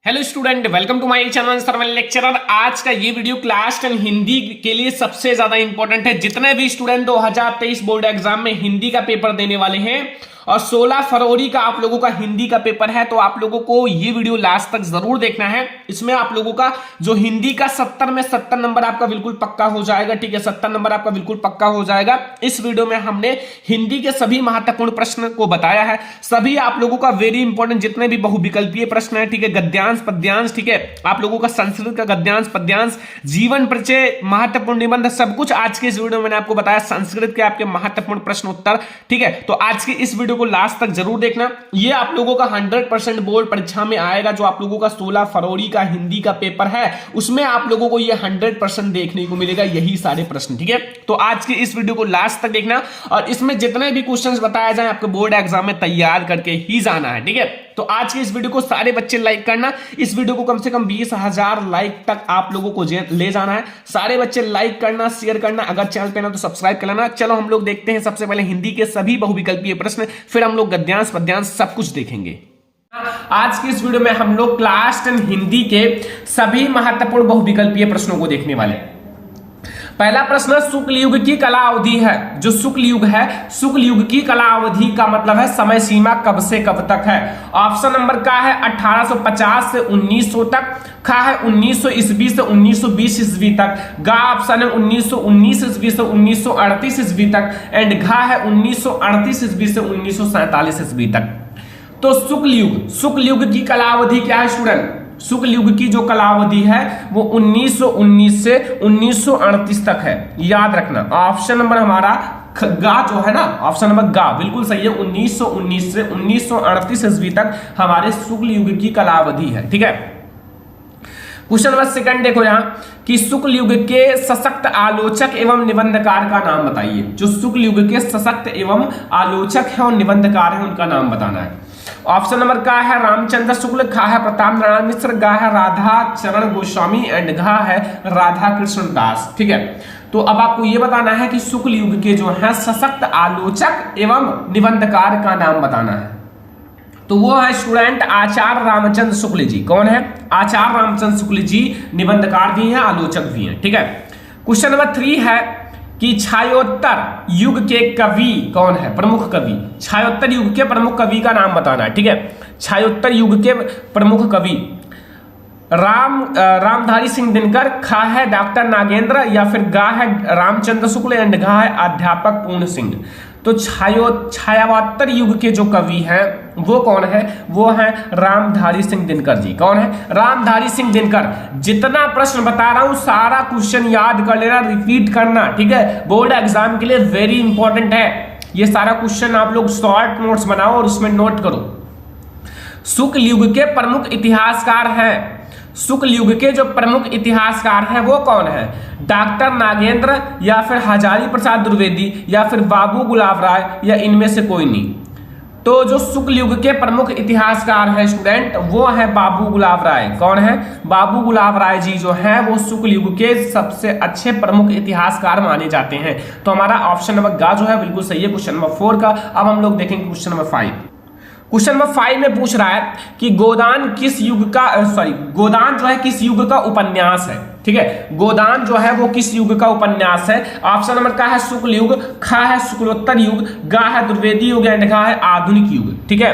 Hello student, welcome to my channel सर्वल lecturer. आज का ये वीडियो क्लास 10 हिंदी के लिए सबसे ज्यादा इंपॉर्टेंट है। जितने भी स्टूडेंट 2023 बोर्ड एग्जाम में हिंदी का पेपर देने वाले हैं और 16 फरवरी का आप लोगों का हिंदी का पेपर है, तो आप लोगों को ये वीडियो लास्ट तक जरूर देखना है। इसमें आप लोगों का जो हिंदी का 70 में 70 नंबर आपका बिल्कुल पक्का हो जाएगा। ठीक है, 70 नंबर आपका बिल्कुल पक्का हो जाएगा। इस वीडियो में हमने हिंदी के सभी महत्वपूर्ण प्रश्न को बताया है। सभी आप लोगों का वेरी इंपॉर्टेंट जितने भी बहुविकल्पीय प्रश्न है, ठीक है, गद्यांश पद्यांश, ठीक है, आप लोगों का संस्कृत का गद्यांश पद्यांश, जीवन परिचय, महत्वपूर्ण निबंध, सब कुछ आज के इस वीडियो में मैंने आपको बताया। संस्कृत के आपके महत्वपूर्ण प्रश्न उत्तर, ठीक है। तो आज की इस वीडियो को लास्ट तक जरूर देखना। ये आप लोगों का 100% बोर्ड परीक्षा में आएगा। जो आप लोगों का 16 फरवरी का हिंदी का पेपर है, उसमें आप लोगों को ये 100% देखने को मिलेगा, यही सारे प्रश्न, ठीक है। तो आज की इस वीडियो को लास्ट तक देखना और इसमें जितने भी क्वेश्चंस बताए जाए आपके बोर्ड एग्जाम में तैयार करके ही जाना है, ठीक है। तो आज की इस वीडियो को सारे बच्चे लाइक करना। इस वीडियो को कम से कम 20,000 लाइक तक आप लोगों को ले जाना है। सारे बच्चे लाइक करना, शेयर करना, अगर चैनल पे ना तो सब्सक्राइब कर लेना। चलो हम लोग देखते हैं सबसे पहले हिंदी के सभी बहुविकल्पीय प्रश्न, फिर हम लोग गद्यांश पद्यांश सब कुछ देखेंगे। आज की इस वीडियो में हम लोग क्लास 10 हिंदी के सभी महत्वपूर्ण बहुविकल्पीय प्रश्नों को देखने वाले हैं। पहला प्रश्न, शुक्ल युग की कला अवधि है। जो शुक्ल युग है, शुक्ल युग की कला अवधि का मतलब है समय सीमा कब से कब तक है। ऑप्शन नंबर का है 1850 से 1900 तक, खा है 1900 ईस्वी से 1920 ईस्वी तक, गा ऑप्शन है 1919 ईस्वी से 1938 ईस्वी तक, एंड घा है 1938 ईस्वी से 1947 ईस्वी तक। तो शुक्ल युग की कलावधि क्या है स्टूडेंट? शुक्ल युग की जो कलावधि है वो 1919 से 1938 तक है। याद रखना ऑप्शन नंबर हमारा गा जो है ना, ऑप्शन नंबर गा बिल्कुल सही है। 1919 से 1938 ईस्वी तक हमारे शुक्ल युग की कलावधि है, ठीक है। क्वेश्चन नंबर सेकंड देखो यहां कि शुक्ल युग के सशक्त आलोचक एवं निबंधकार का नाम बताइए। जो शुक्ल युग के सशक्त एवं आलोचक है और निबंधकार है, उनका नाम बताना है। ऑप्शन नंबर का है रामचंद्र शुक्ल, खा है प्रताप नारायण मिश्र, गा है राधा चरण गोस्वामी, एंड घा है राधा कृष्ण दास, ठीक है। तो अब आपको यह बताना है कि शुक्ल युग के जो है सशक्त आलोचक एवं निबंधकार का नाम बताना है। तो वो है स्टूडेंट आचार्य रामचंद्र शुक्ल जी। कौन है? आचार्य रामचंद्र शुक्ल जी निबंधकार भी हैं, आलोचक भी हैं, ठीक है। क्वेश्चन नंबर 3 है कि छायोत्तर युग के कवि कौन है? प्रमुख कवि। छायोत्तर युग के प्रमुख कवि का नाम बताना है, ठीक है। छायोत्तर युग के प्रमुख कवि रामधारी सिंह दिनकर, खा है डॉक्टर नागेंद्र, या फिर गा है रामचंद्र शुक्ल, एंड घा है अध्यापक पूर्ण सिंह। तो छायावत्तर युग के जो कवि हैं वो कौन है? वो है रामधारी सिंह दिनकर जी। कौन है? रामधारी सिंह दिनकर। जितना प्रश्न बता रहा हूं सारा क्वेश्चन याद कर लेना, रिपीट करना, ठीक है। बोर्ड एग्जाम के लिए वेरी इंपॉर्टेंट है ये सारा क्वेश्चन। आप लोग शॉर्ट नोट्स बनाओ और उसमें नोट करो। शुक्ल युग के प्रमुख इतिहासकार हैं। शुक्ल युग के जो प्रमुख इतिहासकार हैं वो कौन है? डॉक्टर नागेंद्र, या फिर हजारी प्रसाद द्विवेदी, या फिर बाबू गुलाब राय, या इनमें से कोई नहीं। तो जो शुक्ल युग के प्रमुख इतिहासकार हैं स्टूडेंट वो है बाबू गुलाब राय। कौन है? बाबू गुलाब राय जी जो है वो शुक्ल युग के सबसे अच्छे प्रमुख इतिहासकार माने जाते हैं। तो हमारा ऑप्शन नंबर गा जो है बिल्कुल सही है क्वेश्चन नंबर 4 का। अब हम लोग देखेंगे क्वेश्चन नंबर 5। क्वेश्चन नंबर 5 में पूछ रहा है कि गोदान किस युग का गोदान जो है किस युग का उपन्यास है, ठीक है। गोदान जो है वो किस युग का उपन्यास है? ऑप्शन नंबर का है शुक्ल युग, खा है शुक्लोत्तर युग, गा है द्विवेदी युग, एंड घा है आधुनिक युग, ठीक है।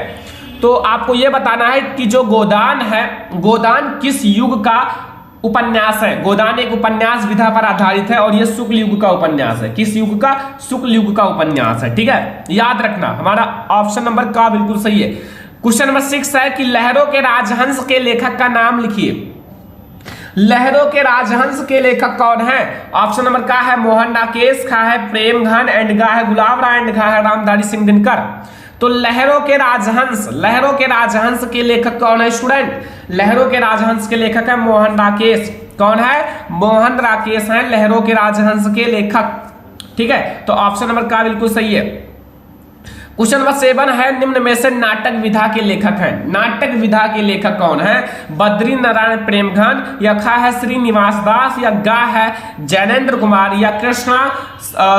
तो आपको यह बताना है कि जो गोदान है, गोदान किस युग का उपन्यास है। गोदान एक उपन्यास विधा पर आधारित है और यह शुक्ल युग का उपन्यास है। किस युग का? शुक्ल युग का उपन्यास है, ठीक है। याद रखना हमारा ऑप्शन नंबर का बिल्कुल सही है। क्वेश्चन नंबर 6 है कि लहरों के राजहंस के लेखक का नाम लिखिए। लहरों के राजहंस के लेखक कौन है? ऑप्शन नंबर का है मोहन राकेश, खा है प्रेम घन, एंड गा है गुलाब राय, एंड घा है रामधारी सिंह दिनकर। तो लहरों के राजहंस के लेखक कौन है स्टूडेंट? लहरों के राजहंस के लेखक है मोहन राकेश। कौन है? मोहन राकेश हैं लहरों के राजहंस के लेखक, ठीक है। तो ऑप्शन नंबर का बिल्कुल सही है। क्वेश्चन नंबर 7 है निम्न में से नाटक विधा के लेखक हैं। नाटक विधा के लेखक कौन है? बद्री नारायण प्रेमघन, या खा है श्रीनिवास दास, या गा है जैनेन्द्र कुमार, या कृष्णा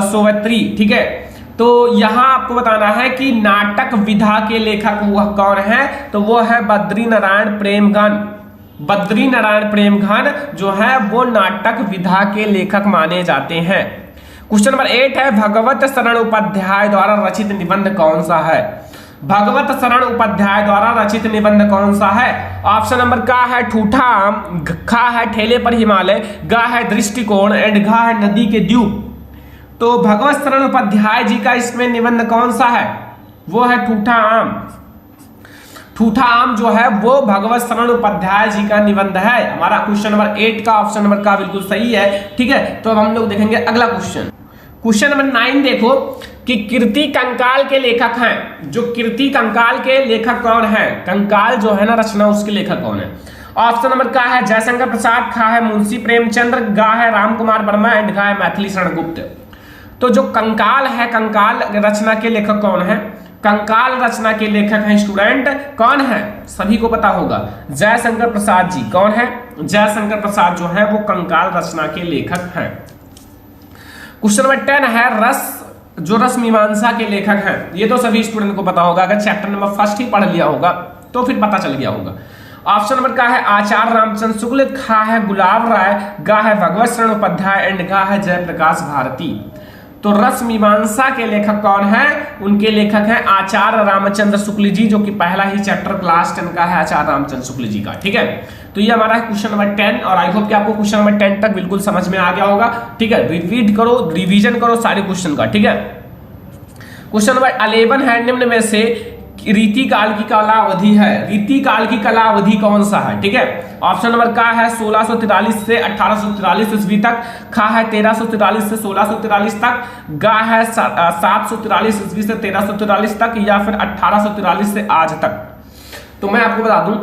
सोवत्री, ठीक है। तो यहां आपको बताना है कि नाटक विधा के लेखक वो कौन है? तो वो है बद्री नारायण प्रेमघन। बद्री नारायण प्रेमघन जो है वो नाटक विधा के लेखक माने जाते हैं। क्वेश्चन नंबर 8 है भगवत शरण उपाध्याय द्वारा रचित निबंध कौन सा है? भगवत शरण उपाध्याय द्वारा रचित निबंध कौन सा है? ऑप्शन नंबर का है ठूठा आम, खा है ठेले पर हिमालय, गा है दृष्टिकोण एंड घा है नदी के द्वीप। तो भगवत शरण उपाध्याय जी का इसमें निबंध कौन सा है? वो है ठूठा आम। ठूठा आम जो है वो भगवत शरण उपाध्याय जी का निबंध है। हमारा क्वेश्चन नंबर 8 का ऑप्शन नंबर का बिल्कुल सही है। ठीक है, तो अब हम लोग देखेंगे अगला क्वेश्चन। क्वेश्चन नंबर 9 देखो कि कीर्ति कंकाल के लेखक हैं। जो कीर्ति कंकाल के लेखक कौन है? कंकाल जो है ना रचना, उसके लेखक कौन है? ऑप्शन नंबर का है जयशंकर प्रसाद, खा है मुंशी प्रेमचंद्र, गा है राम कुमार वर्मा एंड घा है मैथिली शरण गुप्त। तो जो कंकाल है, कंकाल रचना के लेखक कौन है? कंकाल रचना के लेखक हैं स्टूडेंट कौन है? सभी को पता होगा, जयशंकर प्रसाद जी। कौन है? जयशंकर प्रसाद जो है वो कंकाल रचना के लेखक हैं। क्वेश्चन नंबर 10 है रस, जो रस मीमांसा के लेखक हैं। ये तो सभी स्टूडेंट को पता होगा, अगर चैप्टर नंबर 1 ही पढ़ लिया होगा तो फिर पता चल गया होगा। ऑप्शन नंबर का है आचार्य रामचंद्र शुक्ल, खा है गुलाब राय, गा है भगवत शरण उपाध्याय एंड घा है जयप्रकाश भारती। तो रस मीमांसा के लेखक कौन है? उनके लेखक हैं आचार्य रामचंद्र शुक्ल जी, जो कि पहला ही चैप्टर क्लास 10 का है आचार्य रामचंद्र शुक्ल जी का। ठीक है, तो ये हमारा है क्वेश्चन नंबर 10 और आई होप कि आपको क्वेश्चन नंबर 10 तक बिल्कुल समझ में आ गया होगा। ठीक है, रिपीट करो, रिवीजन करो सारे क्वेश्चन का। ठीक है, क्वेश्चन नंबर 11 है निम्न में से रीति काल की कालावधि है। रीति काल की कालावधि कौन सा है? ठीक है, ऑप्शन नंबर का है 1643 से 1843 ईस्वी तक, खा है 1343 से 1643 तक, गा है 743 ईस्वी से 1343 तक, या फिर 1843 से आज तक। तो मैं आपको बता दूं,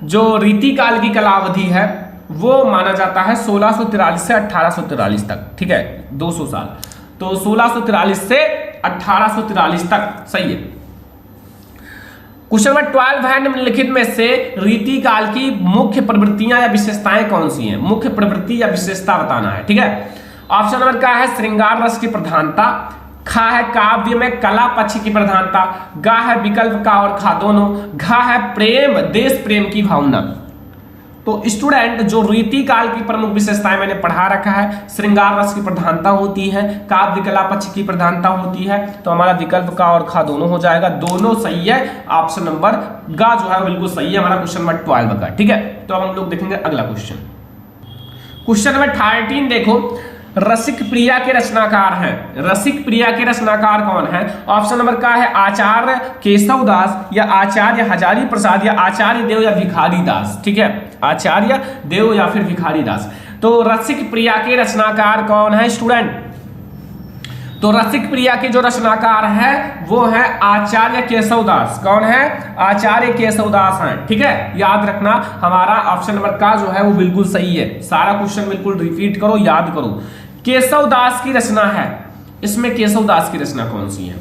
जो रीति काल की कालावधि है वो माना जाता है 1643 से 1843 तक। ठीक है, 200 साल। तो 1643 से 1843 तक सही है। क्वेश्चन नंबर 12 है निम्नलिखित में से रीति काल की मुख्य प्रवृत्तियां या विशेषताएं कौन सी हैं? मुख्य प्रवृत्ति या विशेषता बताना है। ठीक है, ऑप्शन नंबर का है श्रृंगार रस की प्रधानता, खा है काव्य में कला पक्ष की प्रधानता, गा है विकल्प का और खा दोनों, घा है प्रेम देश प्रेम की भावना। तो स्टूडेंट जो रीति काल की प्रमुख विशेषताएं मैंने पढ़ा रखा है, श्रृंगार रस की प्रधानता होती है, काव्य कला पक्ष की प्रधानता होती है, तो हमारा विकल्प का और खा दोनों हो जाएगा। दोनों सही है, ऑप्शन नंबर गा जो है बिल्कुल सही है हमारा क्वेश्चन नंबर 12 का। ठीक है, तो अब हम लोग देखेंगे अगला क्वेश्चन। क्वेश्चन नंबर 13 देखो, रसिक प्रिया के रचनाकार हैं। रसिक प्रिया के रचनाकार कौन है? ऑप्शन नंबर का है आचार्य केशव दास, या आचार्य हजारी प्रसाद, या आचार्य देव, या भिखारी दास। ठीक है, आचार्य देव या फिर भिखारी दास। तो रसिक प्रिया के रचनाकार कौन है स्टूडेंट? तो रसिक प्रिया के जो रचनाकार है वो है आचार्य केशव दास। कौन है? आचार्य केशव दास हैं। ठीक है, याद रखना हमारा ऑप्शन नंबर का जो है वो बिल्कुल सही है। सारा क्वेश्चन बिल्कुल रिपीट करो, याद करो। केशव दास की रचना है, इसमें केशव दास की रचना कौन सी है?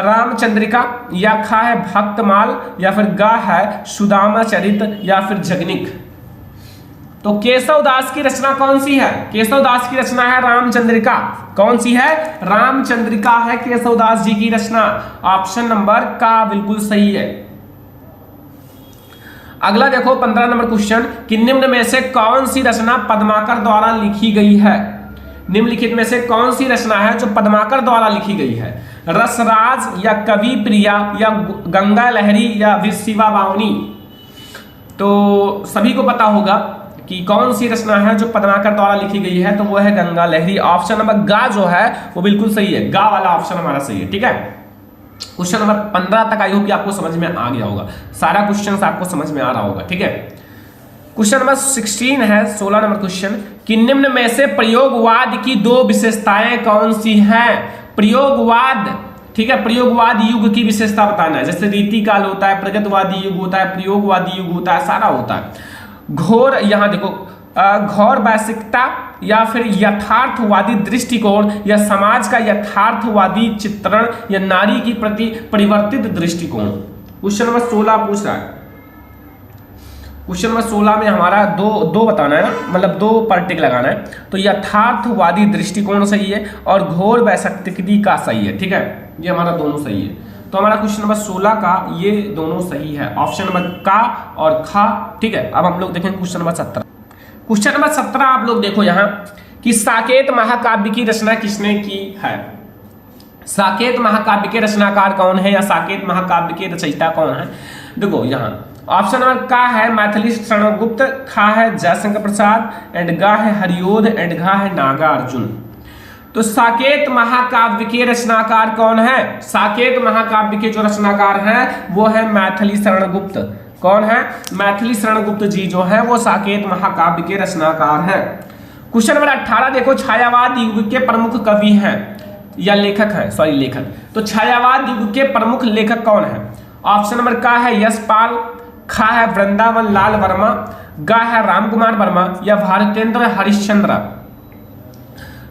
रामचंद्रिका, या खा है भक्तमाल, या फिर गा है सुदामा चरित, या फिर जगनिक। तो केशव दास की रचना कौन सी है? केशव दास की रचना है रामचंद्रिका। कौन सी है? रामचंद्रिका है केशव दास जी की रचना। ऑप्शन नंबर का बिल्कुल सही है। अगला देखो 15 नंबर क्वेश्चन कि निम्न में से कौन सी रचना पद्माकर द्वारा लिखी गई है? निम्नलिखित में से कौन सी रचना है जो पद्माकर द्वारा लिखी गई है? रसराज, या कवि प्रिया, या गंगा लहरी, या शिवा बावनी। तो सभी को पता होगा कि कौन सी रचना है जो पद्माकर द्वारा लिखी गई है, तो वो है गंगा लहरी। ऑप्शन नंबर गा जो है वो बिल्कुल सही है, गा वाला ऑप्शन हमारा सही है। ठीक है, क्वेश्चन नंबर 15 तक आई होप कि आपको समझ में आ गया होगा, सारा क्वेश्चन आपको समझ में आ रहा होगा। ठीक है, क्वेश्चन नंबर 16 है 16 नंबर क्वेश्चन कि निम्न में से प्रयोगवाद की दो विशेषताएं कौन सी हैं? प्रयोगवाद, ठीक है, प्रयोगवाद युग की विशेषता बताना है। जैसे रीति काल होता है, प्रगतवादी युग होता है, प्रयोगवादी युग होता है, सारा होता है। घोर, यहां देखो घोर वैश्विकता, या फिर यथार्थवादी दृष्टिकोण, या समाज का यथार्थवादी चित्रण, या नारी की प्रति परिवर्तित दृष्टिकोण। क्वेश्चन नंबर 16 पूछ रहा है। क्वेश्चन नंबर 16 में हमारा दो बताना है ना, मतलब 2 पर टिक लगाना है। तो यथार्थवादी दृष्टिकोण सही है और घोर वैश्विकता का सही है। ठीक है, ये हमारा दोनों सही है। तो हमारा क्वेश्चन नंबर 16 का ये दोनों सही है, ऑप्शन नंबर का और खा। ठीक है, अब हम लोग देखेंगे क्वेश्चन नंबर 17। क्वेश्चन नंबर 17 आप लोग देखो यहाँ कि साकेत महाकाव्य की रचना किसने की है। साकेत महाकाव्य के रचनाकार कौन है या साकेत महाकाव्य के रचयिता कौन है। देखो यहाँ ऑप्शन नंबर का है मैथिली शरणगुप्त, खा है जयशंकर प्रसाद, एंड गा है हरिओध, एंड घा है नागार्जुन। तो साकेत महाकाव्य के रचनाकार कौन है। साकेत महाकाव्य के जो रचनाकार हैं वो है मैथिली शरणगुप्त। कौन है, मैथिली शरणगुप्त जी जो है वो साकेत महाकाव्य के रचनाकार हैं। क्वेश्चन नंबर 18 देखो, छायावाद युग के प्रमुख कवि हैं या लेखक हैं, सॉरी लेखक। तो छायावाद युग के प्रमुख लेखक कौन है। ऑप्शन नंबर का है यशपाल, खा है वृंदावन लाल वर्मा, गा है रामकुमार वर्मा या भारतेंद्र हरिश्चंद्र।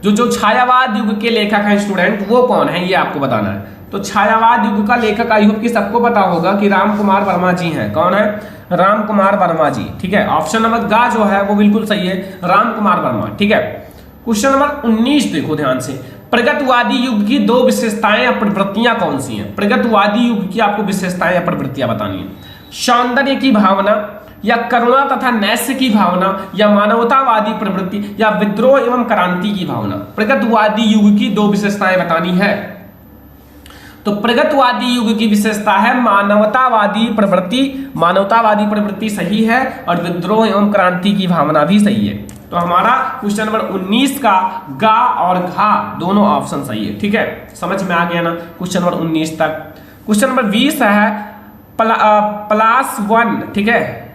जो छायावाद युग के लेखक हैं स्टूडेंट वो कौन है ये आपको बताना है। तो छायावाद युग का लेखक आई होप कि सबको पता होगा कि रामकुमार वर्मा जी हैं। कौन है, रामकुमार वर्मा जी। ठीक है, ऑप्शन नंबर गा जो है वो बिल्कुल सही है, रामकुमार वर्मा। ठीक है, क्वेश्चन नंबर 19 देखो ध्यान से, प्रगतवादी युग की दो विशेषताएं या प्रवृत्तियां कौन सी हैं। प्रगतवादी युग की आपको विशेषताएं या प्रवृत्तियां बतानी है। सौंदर्य की भावना या करुणा तथा नैस्य की भावना या मानवतावादी प्रवृत्ति या विद्रोह एवं क्रांति की भावना। प्रगतवादी युग की दो विशेषताएं बतानी है। तो प्रगतवादी युग की विशेषता है मानवतावादी प्रवृत्ति। मानवतावादी प्रवृत्ति सही है और विद्रोह एवं क्रांति की भावना भी सही है। तो हमारा क्वेश्चन नंबर 19 का गा और घा दोनों ऑप्शन सही है। ठीक है, समझ में आ गया ना क्वेश्चन नंबर 19 तक। क्वेश्चन नंबर 20 है +1। ठीक है,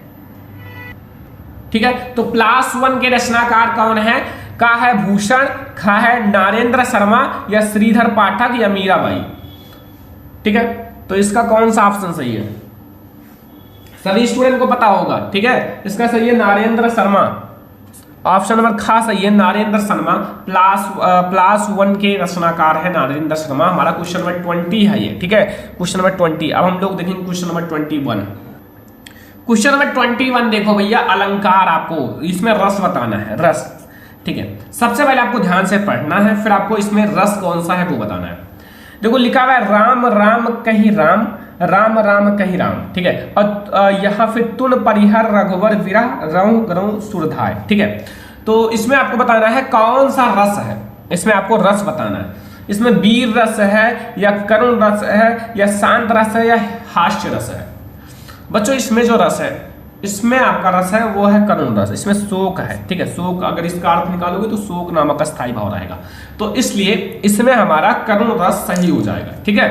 ठीक है, तो +1 के रचनाकार कौन है। का है भूषण, खा है नरेंद्र शर्मा या श्रीधर पाठक या मीराबाई। ठीक है, तो इसका कौन सा ऑप्शन सही है, सभी स्टूडेंट को पता होगा। ठीक है, इसका सही है नरेंद्र शर्मा। ऑप्शन नंबर खा सही है, नरेंद्र शर्मा। +1 के रचनाकार है नरेंद्र शर्मा। हमारा क्वेश्चन नंबर 20 है ये। ठीक है, क्वेश्चन नंबर 20। अब हम लोग देखेंगे क्वेश्चन नंबर 21। क्वेश्चन नंबर 21 देखो भैया, अलंकार आपको इसमें रस बताना है, रस। ठीक है, सबसे पहले आपको ध्यान से पढ़ना है, फिर आपको इसमें रस कौन सा है वो बताना है। देखो लिखा हुआ है राम राम कहीं राम, राम राम कहीं राम। ठीक है, और यहाँ फिर तुन परिहर रघुवर विरह रऊ गरऊ सुरधाय। ठीक है, तो इसमें आपको बताना है कौन सा रस है, इसमें आपको रस बताना है। इसमें वीर रस है या करुण रस है या शांत रस है या हास्य रस है। बच्चों इसमें जो रस है, इसमें आपका रस है वो है करुण रस। इसमें शोक है। ठीक है, शोक अगर इसका अर्थ निकालोगे तो शोक नामक स्थायी भाव रहेगा, तो इसलिए इसमें हमारा करुण रस सही हो जाएगा। ठीक है,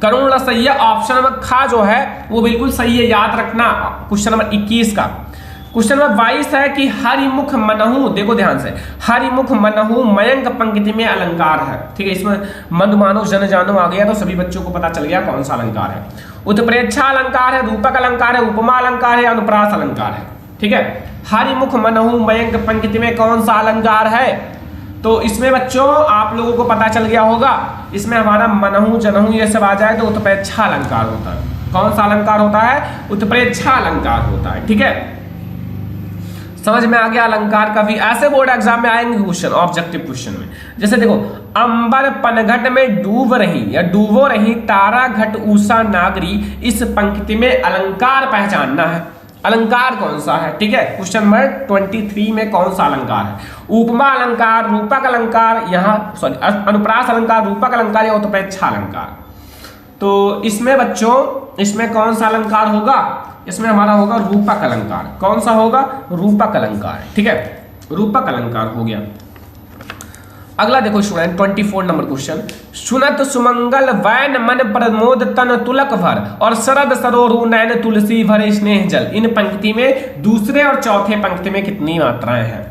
करुण रस सही है। ऑप्शन नंबर खा जो है वो बिल्कुल सही है, याद रखना। क्वेश्चन नंबर 21 का। क्वेश्चन नंबर 22 है कि हरिमुख मनहु, देखो ध्यान से, हरिमुख मनहु मयंक पंक्ति में अलंकार है। ठीक है, इसमें मन मानो जन जानो आ गया तो सभी बच्चों को पता चल गया कौन सा अलंकार है। उत्प्रेक्षा अलंकार है, रूपक अलंकार है, उपमा अलंकार है, अनुप्रास अलंकार है। ठीक है, हरिमुख मनहु मयंक पंक्ति में कौन सा अलंकार है। तो इसमें बच्चों आप लोगों को पता चल गया होगा, इसमें हमारा मनहु जनहु ये सब आ जाए तो उत्प्रेक्षा अलंकार होता है। कौन सा अलंकार होता है, उत्प्रेक्षा अलंकार होता है। ठीक है, समझ में आ गया। अलंकार का भी ऐसे बोर्ड एग्जाम में आएंगे क्वेश्चन, ऑब्जेक्टिव क्वेश्चन में। जैसे देखो, अंबर पनघट में डूब रही या डूबो रही तारा घट उषा नागरी, इस पंक्ति में अलंकार पहचानना है। अलंकार कौन सा है। ठीक है, क्वेश्चन नंबर 23 में कौन सा अलंकार है। उपमा अलंकार, रूपक अलंकार, यहाँ सॉरी अनुप्रास अलंकार, रूपक अलंकार या उत्प्रेक्षा अलंकार। तो इसमें बच्चों इसमें कौन सा अलंकार होगा, इसमें हमारा होगा रूपक अलंकार। कौन सा होगा, रूपक अलंकार। ठीक है, रूपक अलंकार हो गया। अगला देखो स्टूडेंट 24 नंबर क्वेश्चन, सुनत सुमंगल वैन मन प्रमोद तन तुलक भर और शरद सरोरु नैन तुलसी भरे स्नेह जल। इन पंक्ति में दूसरे और चौथे पंक्ति में कितनी मात्राएं हैं।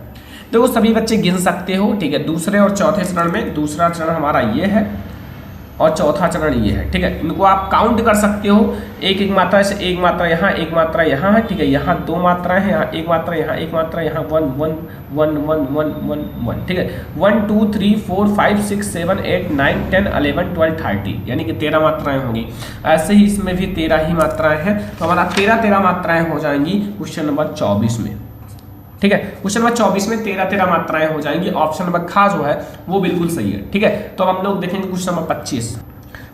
देखो सभी बच्चे गिन सकते हो। ठीक है, दूसरे और चौथे चरण में, दूसरा चरण हमारा ये है और चौथा चरण ये है। ठीक है, इनको आप काउंट कर सकते हो, एक एक मात्रा से, एक मात्रा यहाँ, एक मात्रा यहाँ है। ठीक है, यहाँ 2 मात्राएं हैं, यहाँ एक मात्रा, यहाँ एक मात्रा, यहाँ 1 1 1 1 1 1 1। ठीक है, 1 2 3 4 5 6 7 8 9 10 11 12 13, यानी कि 13 मात्राएं होंगी। ऐसे ही इसमें भी 13 ही मात्राएं हैं, तो हमारा 13 मात्राएं हो जाएंगी क्वेश्चन नंबर 24 में। ठीक है, क्वेश्चन नंबर 24 में 13 मात्राएं हो जाएंगी। ऑप्शन नंबर खा जो है वो बिल्कुल सही है। ठीक है, तो हम लोग देखेंगे क्वेश्चन नंबर 25।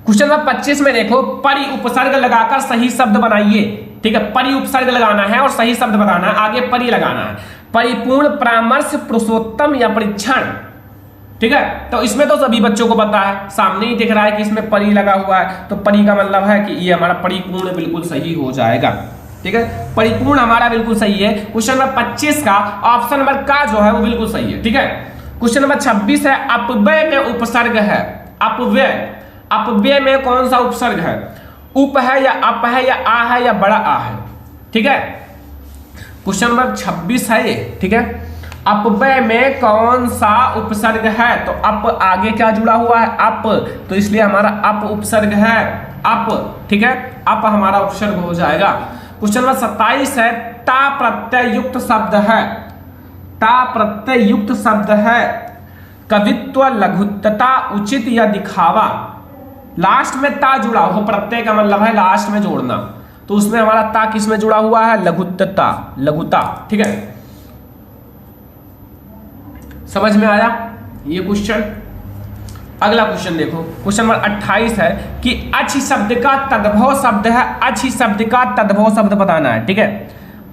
क्वेश्चन नंबर 25 में देखो, परि उपसर्ग लगाकर सही शब्द बनाइए। ठीक है, परि उपसर्ग लगाना है और सही शब्द बताना है, आगे परि लगाना है। परिपूर्ण, परामर्श, पुरुषोत्तम या परीक्षण। ठीक है, तो इसमें तो सभी बच्चों को पता है, सामने ही दिख रहा है कि इसमें परि लगा हुआ है, तो परि का मतलब है कि ये हमारा परिपूर्ण बिल्कुल सही हो जाएगा। ठीक है, परिपूर्ण हमारा बिल्कुल सही है। क्वेश्चन नंबर 25 का ऑप्शन नंबर का जो है वो बिल्कुल सही है। ठीक है, क्वेश्चन नंबर 26 है, अपव्यय में उपसर्ग है। अपव्यय, अपव्यय में कौन सा उपसर्ग है? उप है या अप है या आ है या बड़ा आ है? ठीक है, क्वेश्चन नंबर 26 है ये। ठीक है, अपव्यय में कौन सा उपसर्ग है? तो अप आगे क्या जुड़ा हुआ है? अप, तो इसलिए हमारा अप उपसर्ग है, अप। ठीक है, अप हमारा उपसर्ग हो जाएगा। क्वेश्चन नंबर 27 है, ता प्रत्यय युक्त शब्द है। ता प्रत्यय युक्त शब्द है। कवित्व, लघुत्तता, उचित या दिखावा। लास्ट में ता जुड़ा हो, प्रत्यय का मतलब है लास्ट में जोड़ना, तो उसमें हमारा ता किस में जुड़ा हुआ है? लघुत्तता, लघुता। ठीक है, समझ में आया ये क्वेश्चन? अगला क्वेश्चन देखो, क्वेश्चन नंबर 28 है कि अच्छी शब्द का तद्भव शब्द है। अच्छी शब्द का तद्भव शब्द बताना है। ठीक है,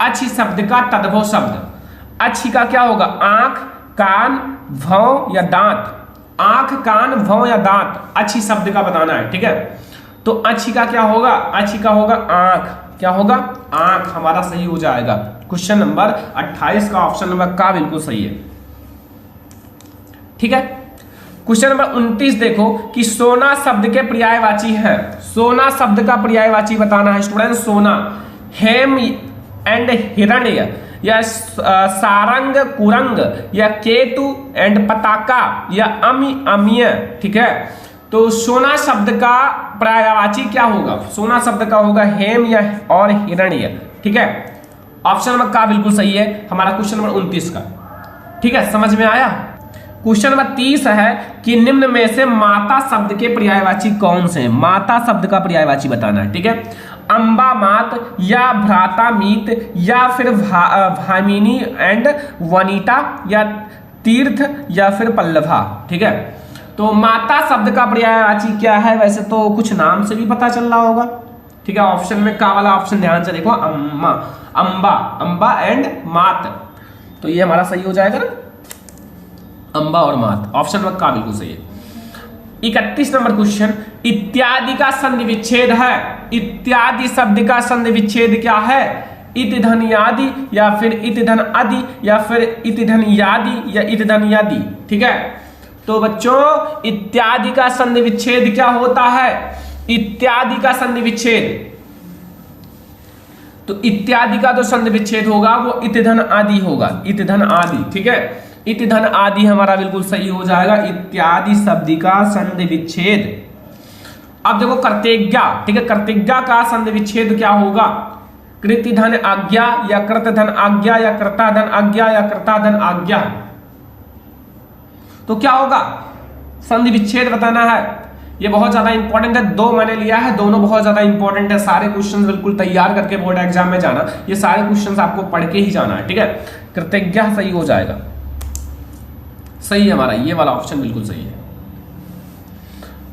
अच्छी शब्द का तद्भव शब्द। अच्छी का क्या होगा? आंख, कान, भौं या दांत। आंख, कान, भौं या दांत, अच्छी शब्द का बताना है। ठीक है, तो अच्छी का क्या होगा? अच्छी का होगा आंख। क्या होगा? आंख हमारा सही हो जाएगा। क्वेश्चन नंबर 28 का ऑप्शन नंबर का बिल्कुल सही है। ठीक है, क्वेश्चन नंबर 29 देखो कि सोना शब्द के पर्यायवाची है। सोना शब्द का पर्यायवाची बताना है स्टूडेंट। सोना, हेम एंड हिरण्य या सारंग, कुरंग या केतु एंड पताका या अमी, अमीय। ठीक है, तो सोना शब्द का पर्यायवाची क्या होगा? सोना शब्द का होगा हेम या और हिरण्य। ठीक है, ऑप्शन नंबर का बिल्कुल सही है हमारा क्वेश्चन नंबर 29 का। ठीक है, समझ में आया? क्वेश्चन नंबर 30 है कि निम्न में से माता शब्द के पर्यायवाची कौन से हैं? माता शब्द का पर्यायवाची बताना है। ठीक है, अंबा मात या भ्राता मीत या फिर भामिनी एंड वनिता या तीर्थ या फिर पल्लभा। ठीक है, तो माता शब्द का पर्यायवाची क्या है? वैसे तो कुछ नाम से भी पता चल रहा होगा। ठीक है, ऑप्शन में का वाला ऑप्शन ध्यान से देखो, अम्मा, अंबा, अंबा एंड मात, तो ये हमारा सही हो जाएगा ना, अंबा और मात। ऑप्शन नंबर का बिल्कुल सही है। 31 नंबर क्वेश्चन, इत्यादि का संधि विच्छेद है। इत्यादि शब्द का संधि विच्छेद क्या है? इति धन यादि या फिर इति धन आदि या फिर इति धन यादि या इति धन यादि। ठीक है, तो बच्चों इत्यादि का संधि विच्छेद क्या होता है? इत्यादि का संधि विच्छेद, तो इत्यादि का जो संधि विच्छेद होगा वो इति धन आदि होगा, इति धन आदि। ठीक है, इति धन आदि हमारा बिल्कुल सही हो जाएगा, इत्यादि शब्द का संधि विच्छेद। अब देखो कर्तज्ञा। ठीक है, कर्तज्ञा का संधि विच्छेद क्या होगा? कृति धन आज्ञा या कृत धन आज्ञा या कर्ता धन आज्ञा या कर्ता धन आज्ञा, तो क्या होगा? संधि विच्छेद बताना है। ये बहुत ज्यादा इंपॉर्टेंट है, दो मैंने लिया है, दोनों बहुत ज्यादा इंपॉर्टेंट है। सारे क्वेश्चन बिल्कुल तैयार करके बोर्ड एग्जाम में जाना, ये सारे क्वेश्चन आपको पढ़ के ही जाना है। ठीक है, कृतज्ञा सही हो जाएगा, सही है हमारा ये वाला ऑप्शन बिल्कुल सही है।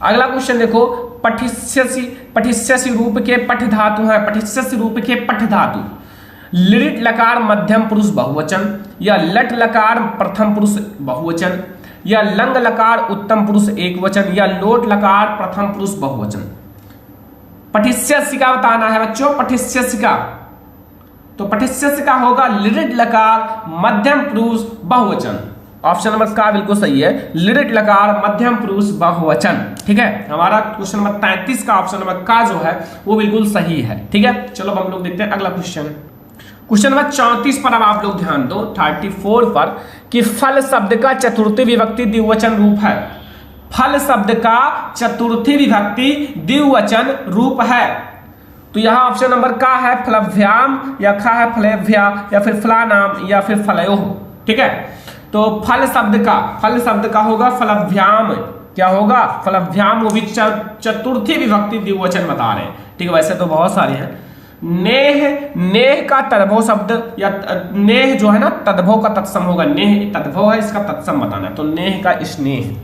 अगला क्वेश्चन देखो, पठिष्यसि रूप के पठ धातु है। पठिष्यसि रूप के पठ धातु, लिट लकार मध्यम पुरुष बहुवचन या लट लकार प्रथम पुरुष बहुवचन या लंग लकार उत्तम पुरुष एकवचन या लोट लकार प्रथम पुरुष बहुवचन। पठिष्यसि का बताना है बच्चों, पठिष्यसि का, तो पठिष्यसि का होगा लिट लकार मध्यम पुरुष बहुवचन। ऑप्शन नंबर का बिल्कुल सही है, लिट लकार मध्यम पुरुष बहुवचन। ठीक है, हमारा क्वेश्चन नंबर 33 का ऑप्शन नंबर का जो है वो बिल्कुल सही है। ठीक है, चलो हम लोग देखते हैं अगला क्वेश्चन। क्वेश्चन नंबर 34 पर अब आप लोग ध्यान दो, 34 पर, कि फल शब्द का चतुर्थी विभक्ति द्विवचन रूप है। फल शब्द का चतुर्थी विभक्ति द्विवचन रूप है, तो यहां ऑप्शन नंबर का है फलभ्याम या खा है फलेभ्या या फिर फलानाम या फिर फलयो। ठीक है, तो फल शब्द का होगा फलभ्याम। क्या होगा? फलभ्याम, वो भी चतुर्थी विभक्ति द्विवचन बता रहे हैं। ठीक है, वैसे तो बहुत सारे हैं। नेह, नेह का तद्भव शब्द या नेह जो है ना तद्भव का तत्सम होगा। नेह तद्भव है, इसका तत्सम बताना है, तो नेह का स्नेह।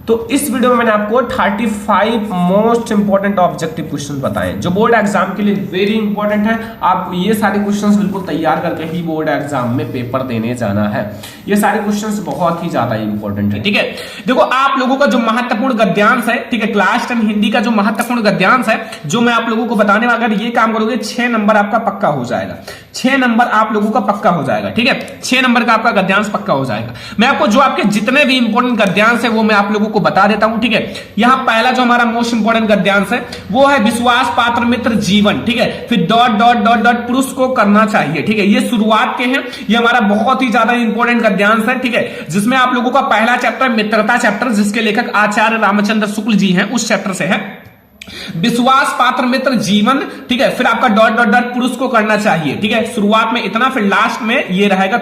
तो इस वीडियो में मैंने आपको 35 मोस्ट इंपॉर्टेंट ऑब्जेक्टिव क्वेश्चन बताए जो बोर्ड एग्जाम के लिए वेरी इंपॉर्टेंट है। आप ये सारे क्वेश्चंस बिल्कुल तैयार करके ही बोर्ड एग्जाम में पेपर देने जाना है। ये सारे क्वेश्चंस बहुत ही ज्यादा इंपॉर्टेंट है। ठीक है, देखो आप लोगों का जो महत्वपूर्ण गद्यांश है, ठीक है, क्लास 10 हिंदी का जो महत्वपूर्ण गद्यांश है जो मैं आप लोगों को बताने वाला, अगर ये काम करोगे 6 नंबर आपका पक्का हो जाएगा। 6 नंबर आप लोगों का पक्का हो जाएगा। ठीक है, 6 नंबर का आपका गद्यांश पक्का हो जाएगा। मैं आपको जो आपके जितने भी इंपॉर्टेंट गद्यांश है वो मैं आप लोगों को बता देता हूं। ठीक है, यहां पहला जो हमारा मोस्ट इंपॉर्टेंट गद्यांश है वो है विश्वास पात्र मित्र जीवन। ठीक है, फिर डॉट डॉट डॉट डॉट पुरुष को करना चाहिए। ठीक है, ये शुरुआत के हैं, ये हमारा बहुत ही ज्यादा इंपॉर्टेंट गद्यांश है। ठीक है, जिसमें आप लोगों का पहला चैप्टर मित्रता चैप्टर, जिसके लेखक आचार्य रामचंद्र शुक्ल जी हैं, उस चैप्टर से है विश्वास पात्र मित्र जीवन। ठीक है, फिर आपका डॉट डॉट डॉट पुरुष को करना चाहिए। ठीक है, शुरुआत में इतना, फिर लास्ट में ये रहेगा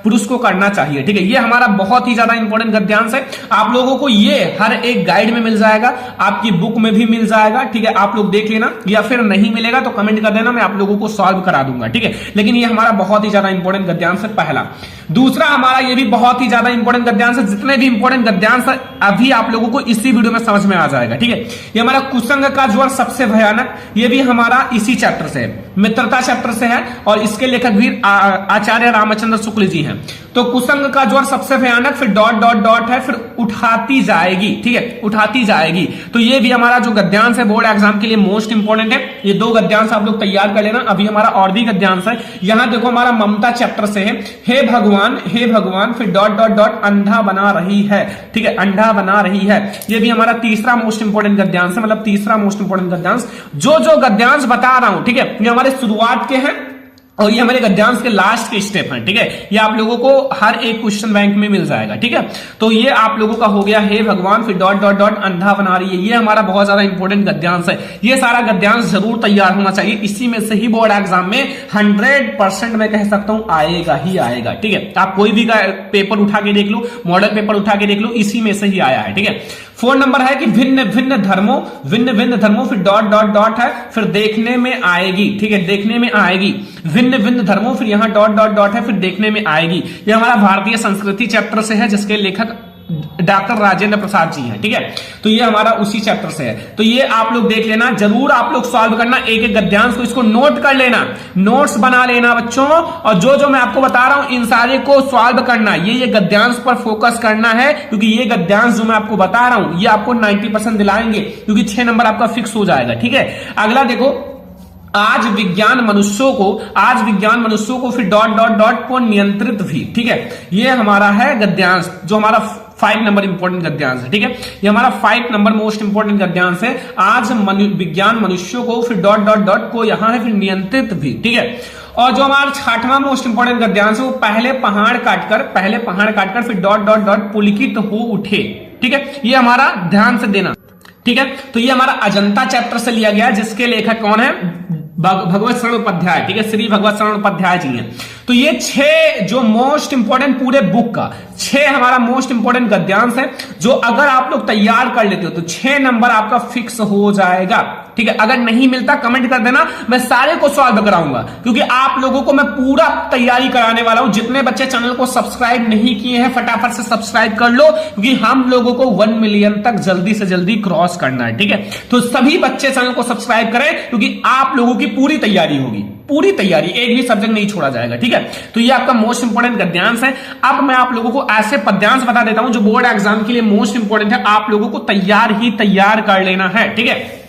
पुरुष को करना चाहिए। ठीक है, ये हमारा बहुत ही ज्यादा इंपॉर्टेंट गद्यांश है। आप लोगों को ये हर एक गाइड में मिल जाएगा, आपकी बुक में भी मिल जाएगा। ठीक है, आप लोग देख लेना, या फिर नहीं मिलेगा तो कमेंट कर देना, मैं आप लोगों को सॉल्व करा दूंगा। ठीक है, लेकिन ये हमारा बहुत ही ज्यादा इंपॉर्टेंट गद्यांश है पहला। दूसरा हमारा ये भी बहुत ही ज्यादा इंपॉर्टेंट गद्यांश है। जितने भी इंपॉर्टेंट गद्यांश है अभी आप लोगों को इसी वीडियो में समझ में आ जाएगा। ठीक है, ये हमारा कुसंग का ज्वर सबसे भयानक, ये भी हमारा इसी चैप्टर से है, मित्रता चैप्टर से है, और इसके लेखक भी आचार्य रामचंद्र शुक्ल जी हैं। तो कुसंग का ज्वर सबसे भयानक, फिर डॉट डॉट डॉट है, फिर उठाती जाएगी। ठीक है, उठाती जाएगी। तो ये भी हमारा जो गद्यांश है बोर्ड एग्जाम के लिए मोस्ट इंपॉर्टेंट है। ये 2 गद्यांश आप लोग तैयार कर लेना। अभी हमारा और भी गद्यांश है, यहां देखो हमारा ममता चैप्टर से है, हे भगवान, फिर डॉट डॉट डॉट अंधा बना रही है। ठीक है, अंधा बना रही है, ये भी हमारा तीसरा मोस्ट इंपॉर्टेंट गद्यांश है, मतलब तीसरा मोस्ट इंपॉर्टेंट गद्यांश। जो गद्यांश बता रहा हूं, ठीक है, ये हमारे शुरुआत के हैं और ये हमारे गद्यांश के लास्ट के स्टेप हैं। ठीक है, ये आप लोगों को हर एक क्वेश्चन बैंक में मिल जाएगा। ठीक है, तो ये आप लोगों का हो गया हे भगवान, फिर डॉट डॉट डॉट अंधा बना रही है, ये हमारा बहुत ज्यादा इंपॉर्टेंट गद्यांश है। ये सारा गद्यांश जरूर तैयार होना चाहिए, इसी में से ही बोर्ड एग्जाम में 100% मैं कह सकता हूं आएगा ही आएगा। ठीक है, आप कोई भी पेपर उठा के देख लो, मॉडल पेपर उठा के देख लो, इसी में से ही आया है। ठीक है, 4 नंबर है कि भिन्न भिन्न धर्मों, फिर डॉट डॉट डॉट है, फिर देखने में आएगी। ठीक है, देखने में आएगी, भिन्न भिन्न धर्मों, फिर यहां डॉट डॉट डॉट है, फिर देखने में आएगी। ये हमारा भारतीय संस्कृति चैप्टर से है, जिसके लेखक डॉक्टर राजेंद्र प्रसाद जी हैं। ठीक है, तो ये हमारा उसी चैप्टर से है। तो ये आप लोग देख लेना, जरूर आप लोग सॉल्व करना, एक एक गद्यांश को इसको नोट कर लेना, नोट्स बना लेना बच्चों, और जो मैं आपको बता रहा हूं इन सारे को सॉल्व करना। ये गद्यांश पर फोकस करना है, क्योंकि ये गद्यांश जो मैं आपको बता रहा हूं ये आपको 90% दिलाएंगे, क्योंकि 6 नंबर आपका फिक्स हो जाएगा। ठीक है, अगला देखो, आज विज्ञान मनुष्यों को फिर डॉट डॉट डॉट को नियंत्रित भी। ठीक है, ये हमारा है गद्यांश, जो हमारा 5 नंबर इंपॉर्टेंट गद्यांश है। ठीक है, ये हमारा 5 नंबर मोस्ट इंपॉर्टेंट गद्यांश है। आज विज्ञान मनुष्यों को, फिर डॉट डॉट डॉट को यहां है, फिर नियंत्रित भी। ठीक है, और जो हमारा 6वां मोस्ट इंपॉर्टेंट गद्यांश है वो पहले पहाड़ काटकर फिर डॉट डॉट डॉट पुलकित हो उठे। ठीक है, ये हमारा ध्यान से देना। ठीक है, तो ये हमारा अजंता चैप्टर से लिया गया, जिसके लेखक कौन है, भगवत शरण उपाध्याय। ठीक है, श्री भगवत शरण उपाध्याय जी हैं। तो ये 6 जो मोस्ट इंपॉर्टेंट पूरे बुक का 6 हमारा मोस्ट इंपॉर्टेंट गद्यांश है, जो अगर आप लोग तैयार कर लेते हो तो 6 नंबर आपका फिक्स हो जाएगा। ठीक है, अगर नहीं मिलता कमेंट कर देना, मैं सारे को सॉल्व कराऊंगा, क्योंकि आप लोगों को मैं पूरा तैयारी कराने वाला हूं। जितने बच्चे चैनल को सब्सक्राइब नहीं किए हैं फटाफट से सब्सक्राइब कर लो, क्योंकि हम लोगों को 1 मिलियन तक जल्दी से जल्दी क्रॉस करना है। ठीक है, तो सभी बच्चे चैनल को सब्सक्राइब करें, क्योंकि आप लोगों की पूरी तैयारी होगी, पूरी तैयारी, एक भी सब्जेक्ट नहीं छोड़ा जाएगा। ठीक है, तो ये आपका मोस्ट इंपॉर्टेंट गद्यांश है। अब मैं आप लोगों को ऐसे पद्यांश बता देता हूं जो बोर्ड एग्जाम के लिए मोस्ट इंपॉर्टेंट है, आप लोगों को तैयार कर लेना है। ठीक है,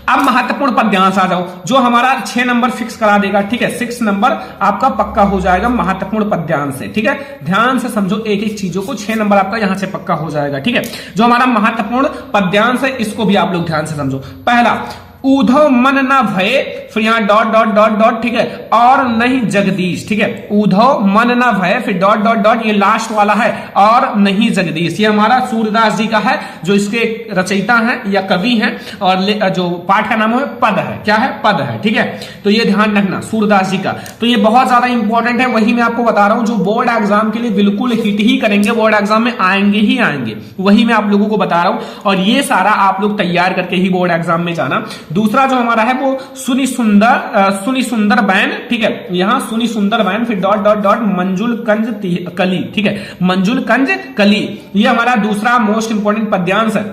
अब महत्वपूर्ण पद्यांश आ जाओ, जो हमारा 6 नंबर फिक्स करा देगा। ठीक है, 6 नंबर आपका पक्का हो जाएगा महत्वपूर्ण पद्यांश से। ठीक है, ध्यान से समझो एक एक चीजों को, 6 नंबर आपका यहां से पक्का हो जाएगा। ठीक है, जो हमारा महत्वपूर्ण पद्यांश है इसको भी आप लोग ध्यान से समझो। पहला, ऊधव मन न भये, फिर यहां डॉट डॉट डॉट डॉट। ठीक है, और नहीं जगदीश। ठीक है, ऊधव मन न भये, फिर डॉट डॉट डॉट, ये लास्ट वाला है, और नहीं जगदीश। ये हमारा सूरदास जी का है, जो इसके रचयिता हैं या कवि हैं, और जो पाठ का नाम है पद है। क्या है, पद है। ठीक है, तो ये ध्यान रखना सूरदास जी का, तो ये बहुत ज्यादा इंपॉर्टेंट है। वही मैं आपको बता रहा हूं जो बोर्ड एग्जाम के लिए बिल्कुल हिट ही करेंगे, बोर्ड एग्जाम में आएंगे ही आएंगे, वही मैं आप लोगों को बता रहा हूं। और ये सारा आप लोग तैयार करके ही बोर्ड एग्जाम में जाना। दूसरा जो हमारा है वो सुनी सुंदर बैन, ठीक है, यहां सुनी सुंदर बैन, फिर डॉट डॉट डॉट मंजुलकंज कली, ठीक है, मंजुलकंज कली, ये हमारा दूसरा मोस्ट इंपोर्टेंट पद्यांश है।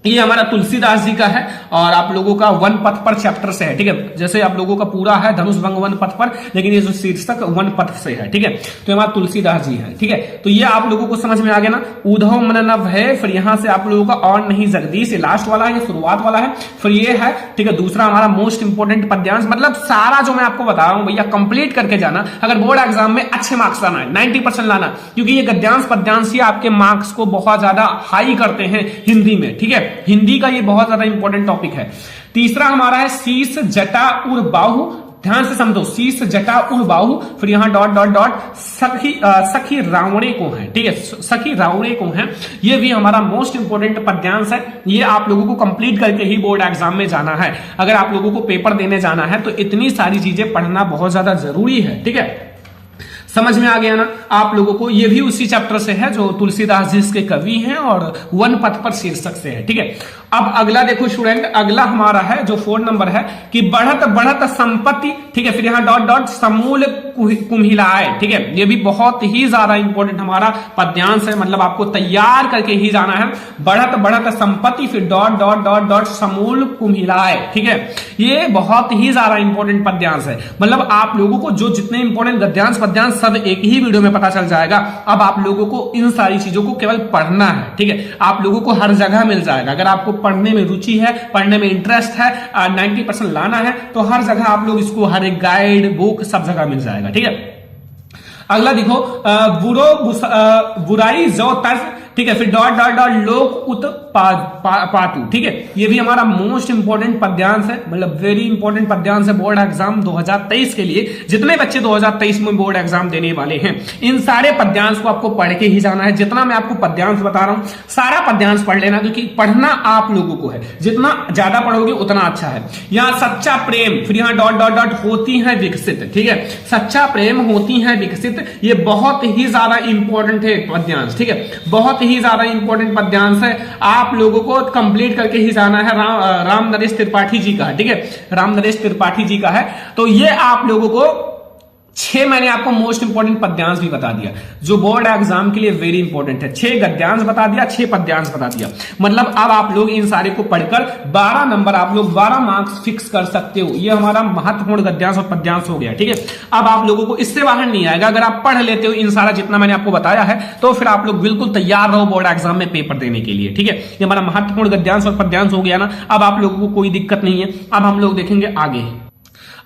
ये हमारा तुलसीदास जी का है और आप लोगों का वन पथ पर चैप्टर से है, ठीक है, जैसे आप लोगों का पूरा है धनुष भंग वन पथ पर, लेकिन ये जो शीर्षक वन पथ से है, ठीक है, तो हमारा तुलसीदास जी है, ठीक है। तो ये आप लोगों को समझ में आ गया ना। उद्धव मन नभ है, फिर यहां से आप लोगों का और नहीं जगदीश, ये लास्ट वाला है, ये शुरुआत वाला है, फिर ये है, ठीक है, दूसरा हमारा मोस्ट इंपोर्टेंट पद्यांश। मतलब सारा जो मैं आपको बता रहा हूं भैया कंप्लीट करके जाना, अगर बोर्ड एग्जाम में अच्छे मार्क्स लाना है, 90% लाना, क्योंकि ये गद्यांश पद्यांश ही आपके मार्क्स को बहुत ज्यादा हाई करते हैं हिंदी में, ठीक है, हिंदी का ये बहुत ज्यादा इंपॉर्टेंट टॉपिक है। तीसरा हमारा है शीश जटा उर बाहु, ध्यान से समझो, शीश जटा उर बाहु, फिर यहां डॉट डॉट डॉट सखी रावणे को है, ठीक है, सखी रावणे को है, ये भी हमारा मोस्ट इंपोर्टेंट पद्यांश है। ये आप लोगों को कंप्लीट करके ही बोर्ड एग्जाम में जाना है। अगर आप लोगों को पेपर देने जाना है तो इतनी सारी चीजें पढ़ना बहुत ज्यादा जरूरी है, ठीक है, समझ में आ गया ना आप लोगों को। ये भी उसी चैप्टर से है जो तुलसीदास जी के कवि हैं और वन पथ पर शीर्षक से है, ठीक है। अब अगला देखो स्टूडेंट, अगला हमारा है जो 4 नंबर है कि बढ़त बढ़त संपत्ति, ठीक है, फिर यहां डॉट डॉट समूल कुम्हिलाए, ठीक है, ये भी बहुत ही ज्यादा इंपॉर्टेंट हमारा पद्यांश है, मतलब आपको तैयार करके ही जाना है। बढ़त बढ़त संपत्ति, फिर डॉट डॉट डॉट डॉट समूल कुम्हिलाए, ठीक है, ये बहुत ही ज्यादा इंपॉर्टेंट पद्यांश है। मतलब आप लोगों को जो जितने इंपॉर्टेंट गद्यांश पद्यांश सब एक ही वीडियो में पता चल जाएगा। अब आप लोगों को इन सारी चीजों को केवल पढ़ना है, ठीक है, आप लोगों को हर जगह मिल जाएगा। अगर आपको पढ़ने में रुचि है, पढ़ने में इंटरेस्ट है, 90% लाना है, तो हर जगह आप लोग इसको, हर एक गाइड बुक सब जगह मिल जाएगा, ठीक है। अगला देखो बुराई जो तर्ज, ठीक है, फिर डॉट डॉट डॉट लोक पातु, ठीक है, ये भी हमारा मोस्ट इंपोर्टेंट पद्यांश है, मतलब वेरी इंपोर्टेंट पद्यांश है बोर्ड एग्जाम 2023 के लिए। जितने बच्चे 2023 में बोर्ड एग्जाम देने वाले हैं, इन सारे पद्यांश को आपको पढ़ के ही जाना है। जितना मैं आपको पद्यांश बता रहा हूं सारा पद्यांश पढ़ लेना, क्योंकि पढ़ना आप लोगों को है, जितना ज्यादा पढ़ोगे उतना अच्छा है। यहां सच्चा प्रेम, फिर यहां डॉट डॉट डॉट होती है विकसित, ठीक है, सच्चा प्रेम होती है विकसित, ये बहुत ही ज्यादा इंपॉर्टेंट है पद्यांश, ठीक है, बहुत ही ज्यादा इंपॉर्टेंट पद्यांश है। आप लोगों को कंप्लीट करके ही जाना है। राम नरेश त्रिपाठी जी का है, ठीक है, राम नरेश त्रिपाठी जी का है। तो ये आप लोगों को 6 मैंने आपको मोस्ट इंपोर्टेंट पद्यांश भी बता दिया जो बोर्ड एग्जाम के लिए वेरी इंपॉर्टेंट है। 6 गद्यांश बता दिया, 6 पद्यांश बता दिया। मतलब अब आप लोग इन सारे को पढ़कर 12 नंबर, आप लोग 12 मार्क्स फिक्स कर सकते हो। ये हमारा महत्वपूर्ण गद्यांश और पद्यांश हो गया, ठीक है। अब आप लोगों को इससे बाहर नहीं आएगा। अगर आप पढ़ लेते हो इन सारा जितना मैंने आपको बताया है, तो फिर आप लोग बिल्कुल तैयार रहो बोर्ड एग्जाम में पेपर देने के लिए, ठीक है। ये हमारा महत्वपूर्ण गद्यांश और पद्यांश हो गया ना। अब आप लोगों को कोई दिक्कत नहीं है। अब हम लोग देखेंगे आगे।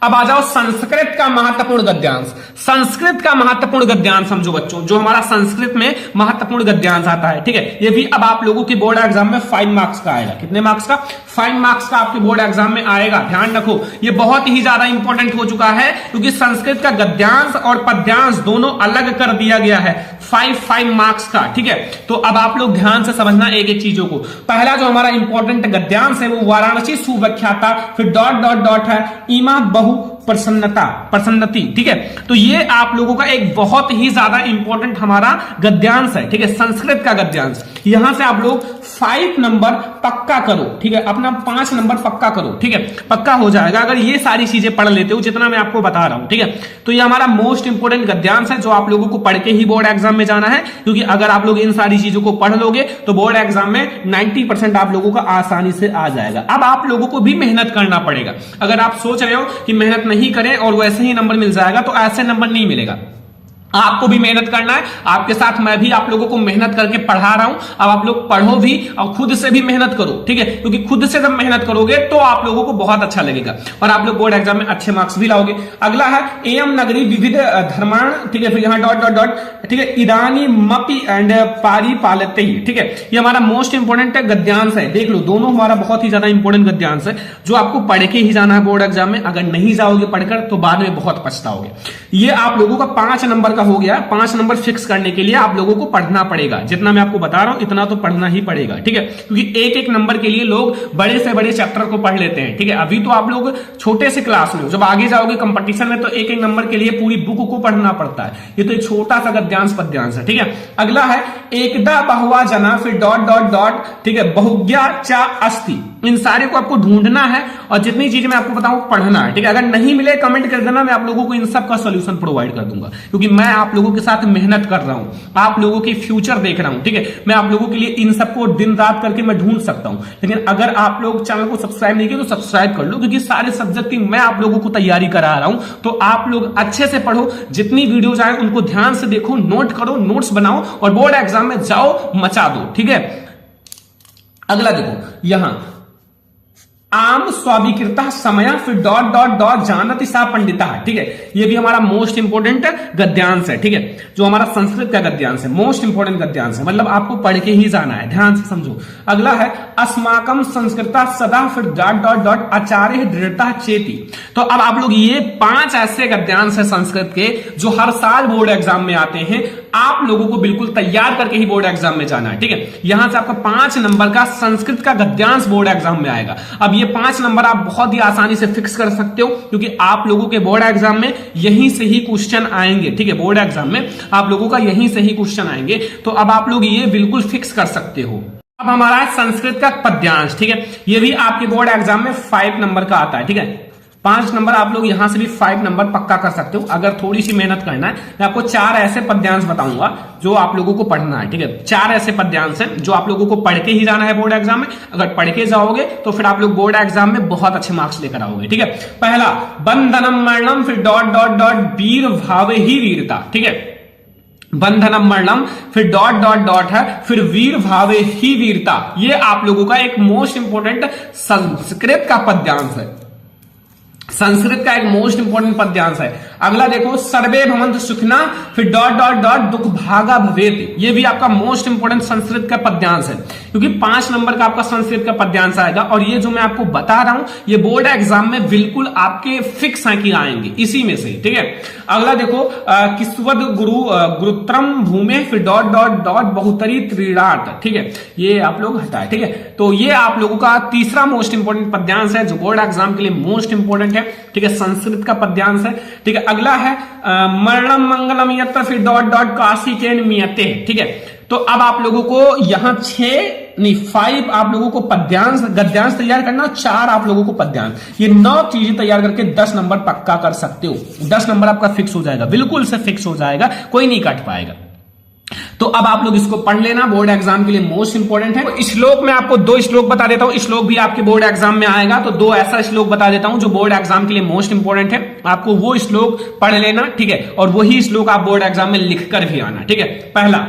अब आ जाओ संस्कृत का महत्वपूर्ण गद्यांश। संस्कृत का महत्वपूर्ण गद्यांश समझो बच्चों, जो हमारा संस्कृत में महत्वपूर्ण गद्यांश आता है, ठीक है। ये भी अब आप लोगों के बोर्ड एग्जाम में 5 मार्क्स का आएगा। कितने मार्क्स का? 5 मार्क्स का आपके बोर्ड एग्जाम में आएगा। ध्यान रखो, ये बहुत ही ज्यादा इंपॉर्टेंट हो चुका है, क्योंकि संस्कृत का गद्यांश और पद्यांश दोनों अलग कर दिया गया है 5 मार्क्स का, ठीक है। तो अब आप लोग ध्यान से समझना एक एक चीजों को। पहला जो हमारा इंपॉर्टेंट गद्यांश है वो वाराणसी सुव्याख्याता, फिर डॉट डॉट डॉट है इमा बहु प्रसन्नति, ठीक है। तो ये आप लोगों का एक बहुत ही ज्यादा इंपॉर्टेंट हमारा गद्यांश है, ठीक है, संस्कृत का गद्यांश। यहां से आप लोग 5 नंबर पक्का करो, ठीक है, अपना 5 नंबर पक्का करो, ठीक है, पक्का हो जाएगा अगर ये सारी चीजें पढ़ लेते हो जितना मैं आपको बता रहा हूं, ठीक है। तो ये हमारा मोस्ट इंपोर्टेंट गद्यांश है जो आप लोगों को पढ़ के ही बोर्ड एग्जाम में जाना है, क्योंकि अगर आप लोग इन सारी चीजों को पढ़ लोगे तो बोर्ड एग्जाम में 90% आप लोगों का आसानी से आ जाएगा। अब आप लोगों को भी मेहनत करना पड़ेगा। अगर आप सोच रहे हो कि मेहनत नहीं करें और वैसे ही नंबर मिल जाएगा, तो ऐसे नंबर नहीं मिलेगा। आपको भी मेहनत करना है, आपके साथ मैं भी आप लोगों को मेहनत करके पढ़ा रहा हूं। अब आप लोग पढ़ो भी और खुद से भी मेहनत करो, ठीक है, क्योंकि खुद से जब मेहनत करोगे तो आप लोगों को बहुत अच्छा लगेगा और आप लोग बोर्ड एग्जाम में अच्छे मार्क्स भी लाओगे। अगला है एम नगरी विविध धर्माण, ठीक है, फिर यहां डॉट डॉट डॉट, ठीक है, इदानी मपी एंड पारी पालते ही, ठीक है। ये हमारा मोस्ट इंपोर्टेंट गद्यांश है। देख लो, दोनों हमारा बहुत ही ज्यादा इंपोर्टेंट गद्यांश है जो आपको पढ़ के ही जाना है बोर्ड एग्जाम में। अगर नहीं जाओगे पढ़कर तो बाद में बहुत पछताओगे। ये आप लोगों का 5 नंबर का हो गया। 5 नंबर फिक्स करने के लिए आप लोगों को पढ़ना पड़ेगा। जितना मैं आपको बता रहा हूं इतना तो पढ़ना ही पड़ेगा, ठीक है, क्योंकि एक एक नंबर के लिए लोग बड़े से बड़े चैप्टर को पढ़ लेते हैं, ठीक है। अभी तो आप लोग छोटे से क्लास में, जब आगे जाओगे कंपटीशन में तो एक एक नंबर के लिए पूरी बुक को पढ़ना पड़ता है। ये तो एक छोटा सा गद्यांश पद्यांश है, ठीक है। अगला है एकदा बहुवा जना, फिर डॉट डॉट डॉट, ठीक है, बहुज्ञा चा अस्ति, इन सारे को आपको ढूंढना है और जितनी चीजें मैं आपको बताऊं पढ़ना है, ठीक है। अगर नहीं मिले कमेंट कर देना, मैं आप लोगों को इन सब का सॉल्यूशन प्रोवाइड कर दूंगा, क्योंकि मैं आप लोगों के साथ मेहनत कर रहा हूं, आप लोगों की फ्यूचर देख रहा हूं, ठीक है। मैं आप लोगों के लिए इन सबको दिन रात करके मैं ढूंढ सकता हूं, लेकिन अगर आप लोग चैनल को सब्सक्राइब नहीं किए तो सब्सक्राइब कर लो, क्योंकि सारे सब्जेक्ट की मैं आप लोगों को तैयारी करा रहा हूं। तो आप लोग अच्छे से पढ़ो, जितनी वीडियोज आए उनको ध्यान से देखो, नोट करो, नोट्स बनाओ और बोर्ड एग्जाम में जाओ, मचा दो, ठीक है। अगला देखो यहां आम स्वाभिकृता समय फिर डॉट डॉट डॉट जानति सा पंडिता, ठीक है। ये भी हमारा मोस्ट इंपोर्टेंट गद्यांश है, ठीक है, जो हमारा संस्कृत का गद्यांश है, मोस्ट इंपोर्टेंट गद्यांश है, मतलब आपको पढ़ के ही जाना है, ध्यान से समझो। अगला है अस्माकम संस्कृता सदा फिर डॉट डॉट डॉट आचार्य दृढ़ता चेती। तो अब आप लोग ये 5 ऐसे गद्यांश है संस्कृत के जो हर साल बोर्ड एग्जाम में आते हैं, आप लोगों को बिल्कुल तैयार करके ही बोर्ड एग्जाम में जाना है, ठीक है। यहां से आपका 5 नंबर का संस्कृत का गद्यांश बोर्ड एग्जाम में आएगा। अब ये 5 नंबर आप बहुत ही आसानी से फिक्स कर सकते हो, क्योंकि आप लोगों के बोर्ड एग्जाम में यहीं से ही क्वेश्चन आएंगे, ठीक है। बोर्ड एग्जाम में आप लोगों का यहीं से ही क्वेश्चन आएंगे, तो अब आप लोग ये बिल्कुल फिक्स कर सकते हो। अब हमारा है संस्कृत का पद्यांश, ठीक है। ये भी आपके बोर्ड एग्जाम में 5 नंबर का आता है, ठीक है। 5 नंबर आप लोग यहां से भी 5 नंबर पक्का कर सकते हो, अगर थोड़ी सी मेहनत करना है। मैं आपको 4 ऐसे पद्यांश बताऊंगा जो आप लोगों को पढ़ना है, ठीक है। 4 ऐसे पद्यांश हैं जो आप लोगों को पढ़ के ही जाना है बोर्ड एग्जाम में। अगर पढ़ के जाओगे तो फिर आप लोग बोर्ड एग्जाम में बहुत अच्छे मार्क्स लेकर आओगे, ठीक है। पहला बंधनम मरणम फिर डॉट डॉट डॉट वीर भावे ही वीरता, ठीक है। बंधनम मरणम फिर डॉट डॉट डॉट है, फिर वीर भावे ही वीरता। ये आप लोगों का एक मोस्ट इंपोर्टेंट संस्कृत का पद्यांश है, संस्कृत का एक मोस्ट इंपोर्टेंट पद्यांश है। अगला देखो सर्वे भवन्तु सुखिना फिर डॉट डॉट डॉट दुख भागा भवेत्। ये भी आपका मोस्ट इंपोर्टेंट संस्कृत का पद्यांश है, क्योंकि 5 नंबर का आपका संस्कृत का पद्यांश आएगा। और ये जो मैं आपको बता रहा हूं ये बोर्ड एग्जाम में बिल्कुल आपके फिक्स है कि आएंगे इसी में से, ठीक है। अगला देखो किस्वद गुरुत्रम भूमे फिर डॉट डॉट डॉट बहुतरी त्रिराट, ठीक है। ये आप लोग हटाए, ठीक है। तो ये आप लोगों का तीसरा मोस्ट इंपोर्टेंट पद्यांश है जो बोर्ड एग्जाम के लिए मोस्ट इंपोर्टेंट है, ठीक है। संस्कृत का पद्यांश है, ठीक है। अगला है मरणम मंगलम यत्र फिर डॉट डॉट काशी केन मियते, ठीक है। तो अब आप लोगों को यहां 5 आप लोगों को पद्यांश गद्यांश तैयार करना, 4 आप लोगों को पद्यांश, ये 9 चीजें तैयार करके 10 नंबर पक्का कर सकते हो। 10 नंबर आपका फिक्स हो जाएगा, बिल्कुल से फिक्स हो जाएगा, कोई नहीं काट पाएगा। तो अब आप लोग इसको पढ़ लेना, बोर्ड एग्जाम के लिए मोस्ट इंपोर्टेंट है। तो श्लोक में आपको 2 श्लोक बता देता हूं, श्लोक भी आपके बोर्ड एग्जाम में आएगा, तो 2 ऐसा श्लोक बता देता हूं जो बोर्ड एग्जाम के लिए मोस्ट इंपोर्टेंट है। आपको वो श्लोक पढ़ लेना, ठीक है, और वही श्लोक आप बोर्ड एग्जाम में लिखकर भी आना, ठीक है। पहला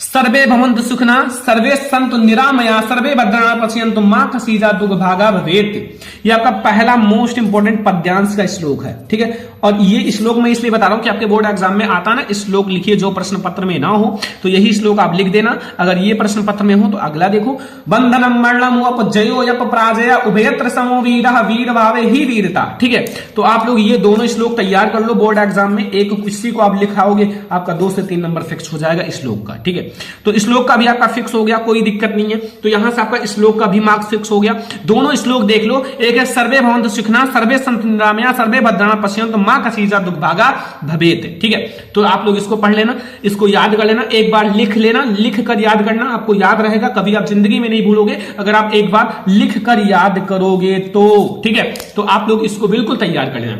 सर्वे भवन्तु सुखिना सर्वे सन्तु निरामया सर्वे भद्राणि पश्यन्तु मा कश्चित् दुर्भागा भवेत्। ये आपका पहला मोस्ट इंपोर्टेंट पद्यांश का श्लोक है, ठीक है। और ये श्लोक मैं इसलिए बता रहा हूं कि आपके बोर्ड एग्जाम में आता ना श्लोक लिखिए जो प्रश्न पत्र में ना हो, तो यही श्लोक आप लिख देना। अगर ये प्रश्न पत्र में हो तो अगला देखो बंधनम मरणम अपजयो यप पराजय उभयत्र समो वीरः वीर भावे ही वीरता, ठीक है। तो आप लोग ये दोनों श्लोक तैयार कर लो बोर्ड एग्जाम में, एक किसी को आप लिखाओगे आपका 2 से 3 नंबर फिक्स हो जाएगा श्लोक का, ठीक है। तो श्लोक का भी आपका फिक्स हो गया, कोई दिक्कत नहीं है। तो यहां से आपका श्लोक का भी मार्क्स फिक्स हो गया। दोनों श्लोक देख लो, एक है सर्वे भवन्तु सुखिना सर्वे सन्तु निरामया सर्वे भद्राणि पश्यन्तु मा कश्चित् दुर्भागा भवेत्, ठीक है। तो आप लोग इसको पढ़ लेना, इसको याद कर लेना, एक बार लिख लेना, लिख कर याद करना, आपको याद रहेगा, कभी आप जिंदगी में नहीं भूलोगे अगर आप एक बार लिख कर याद करोगे तो, ठीक है। तो आप लोग इसको बिल्कुल तैयार कर लेना।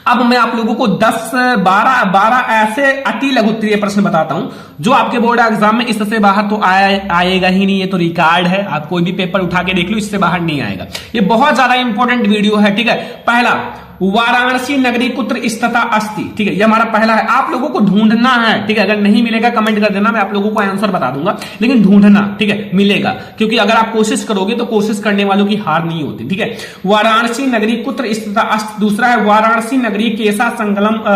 अब मैं आप लोगों को 10-12 ऐसे अति लघुत्तरीय प्रश्न बताता हूं जो आपके बोर्ड एग्जाम में इससे बाहर तो आएगा ही नहीं। ये तो रिकॉर्ड है, आप कोई भी पेपर उठा के देख लो, इससे बाहर नहीं आएगा। ये बहुत ज्यादा इंपॉर्टेंट वीडियो है, ठीक है। पहला वाराणसी नगरी कुत्र स्थिता अस्ति, ठीक है। ये हमारा पहला है, आप लोगों को ढूंढना है, ठीक है। अगर नहीं मिलेगा कमेंट कर देना, मैं आप लोगों को आंसर बता दूंगा, लेकिन ढूंढना, ठीक है, मिलेगा। क्योंकि अगर आप कोशिश करोगे तो कोशिश करने वालों की हार नहीं होती, ठीक है। वाराणसी नगरी कुत्र स्थिता अस्ति। दूसरा है वाराणसी नगरी केसा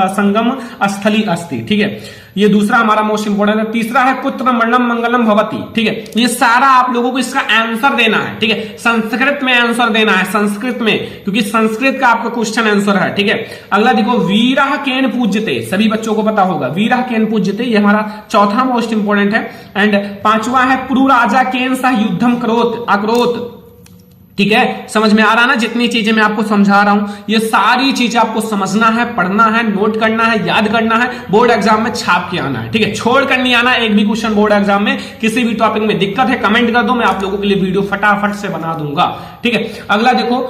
संगम स्थली अस्ति, ठीक है। ये दूसरा हमारा मोस्ट इंपोर्टेंट है। तीसरा है कुत्र मरणम मंगलम भवति, ठीक है। ये सारा आप लोगों को इसका आंसर देना है, ठीक है। संस्कृत में आंसर देना है, संस्कृत में, क्योंकि संस्कृत का आपका क्वेश्चन आंसर है, ठीक है। अगला देखो वीरः केन पूज्यते, सभी बच्चों को पता होगा वीरः केन पूज्यते, ये हमारा चौथा मोस्ट इंपोर्टेंट है। एंड 5वां है पुरु राजा केन सह युद्धम अकरोत, ठीक है, समझ में आ रहा ना जितनी चीजें मैं आपको समझा रहा हूं, ये सारी चीजें आपको समझना है, पढ़ना है, नोट करना है, याद करना है, बोर्ड एग्जाम में छाप के आना है। ठीक है, छोड़ कर नहीं आना एक भी क्वेश्चन बोर्ड एग्जाम में। किसी भी टॉपिक में दिक्कत है कमेंट कर दो, मैं आप लोगों के लिए वीडियो फटाफट से बना दूंगा। ठीक है, अगला देखो,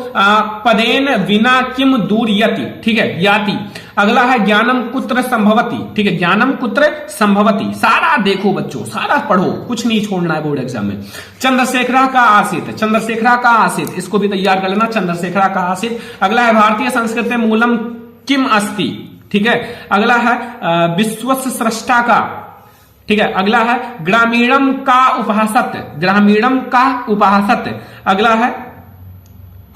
पदेन विना किम दूर यति। ठीक है, याति। अगला है ज्ञानम कुत्र संभवती। ठीक है, ज्ञानम कुत्र संभवती। सारा देखो बच्चों, सारा पढ़ो, कुछ नहीं छोड़ना है बोर्ड एग्जाम में। चंद्रशेखरा का आसित, चंद्रशेखरा का आसित, इसको भी तैयार कर लेना, चंद्रशेखरा का आसित। अगला है भारतीय संस्कृत में मूलम किम अस्ति। ठीक है, अगला है विश्वस्य सृष्टा का। ठीक है, अगला है ग्रामीणम का उपहासत, ग्रामीणम का उपहासत। अगला है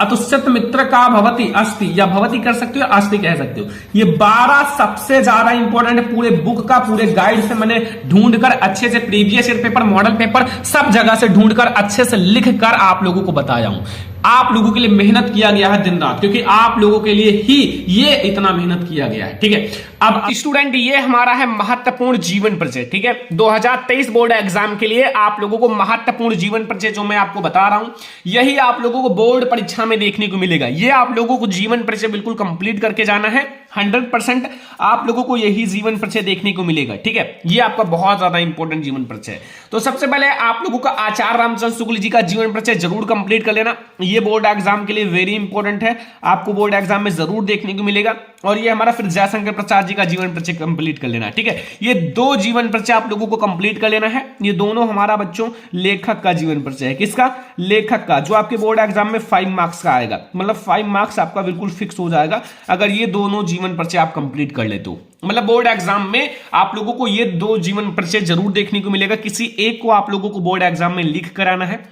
अतुष्यत मित्र का भवती अस्ति, या भवती कर सकते हो, अस्ति कह सकते हो। ये 12 सबसे ज्यादा इंपॉर्टेंट है पूरे बुक का, पूरे गाइड से मैंने ढूंढकर अच्छे से previous year paper, model paper सब जगह से ढूंढकर अच्छे से लिख कर आप लोगों को बताया हूं। आप लोगों के लिए मेहनत किया गया है दिन रात, क्योंकि आप लोगों के लिए ही ये इतना मेहनत किया गया है। ठीक है, अब स्टूडेंट ये हमारा है महत्वपूर्ण जीवन परिचय। ठीक है, 2023 बोर्ड एग्जाम के लिए आप लोगों को महत्वपूर्ण जीवन परिचय जो मैं आपको बता रहा हूं, यही आप लोगों को बोर्ड परीक्षा में देखने को मिलेगा। ये आप लोगों को जीवन परिचय बिल्कुल कंप्लीट करके जाना है, 100% आप लोगों को यही जीवन परिचय देखने को मिलेगा। ठीक है, ये आपका बहुत ज्यादा इंपॉर्टेंट जीवन परिचय है। तो सबसे पहले आप लोगों का आचार्य रामचंद्र शुक्ल जी का जीवन परिचय जरूर कंप्लीट कर लेना। ये बोर्ड एग्जाम के लिए वेरी इंपॉर्टेंट है, आपको बोर्ड एग्जाम में जरूर देखने को मिलेगा। और ये हमारा फिर जयशंकर प्रसाद जी का जीवन परिचय कंप्लीट कर लेना है। ठीक है, ये 2 जीवन परिचय आप लोगों को कंप्लीट कर लेना है। ये दोनों हमारा बच्चों लेखक का जीवन परिचय है। किसका? लेखक का, जो आपके बोर्ड एग्जाम में 5 मार्क्स का आएगा, मतलब 5 मार्क्स आपका बिल्कुल फिक्स हो जाएगा अगर ये दोनों जीवन परिचय आप कंप्लीट कर लेते हो। मतलब बोर्ड एग्जाम में आप लोगों को ये 2 जीवन परिचय जरूर देखने को मिलेगा, किसी एक को आप लोगों को बोर्ड एग्जाम में लिख कर आना है।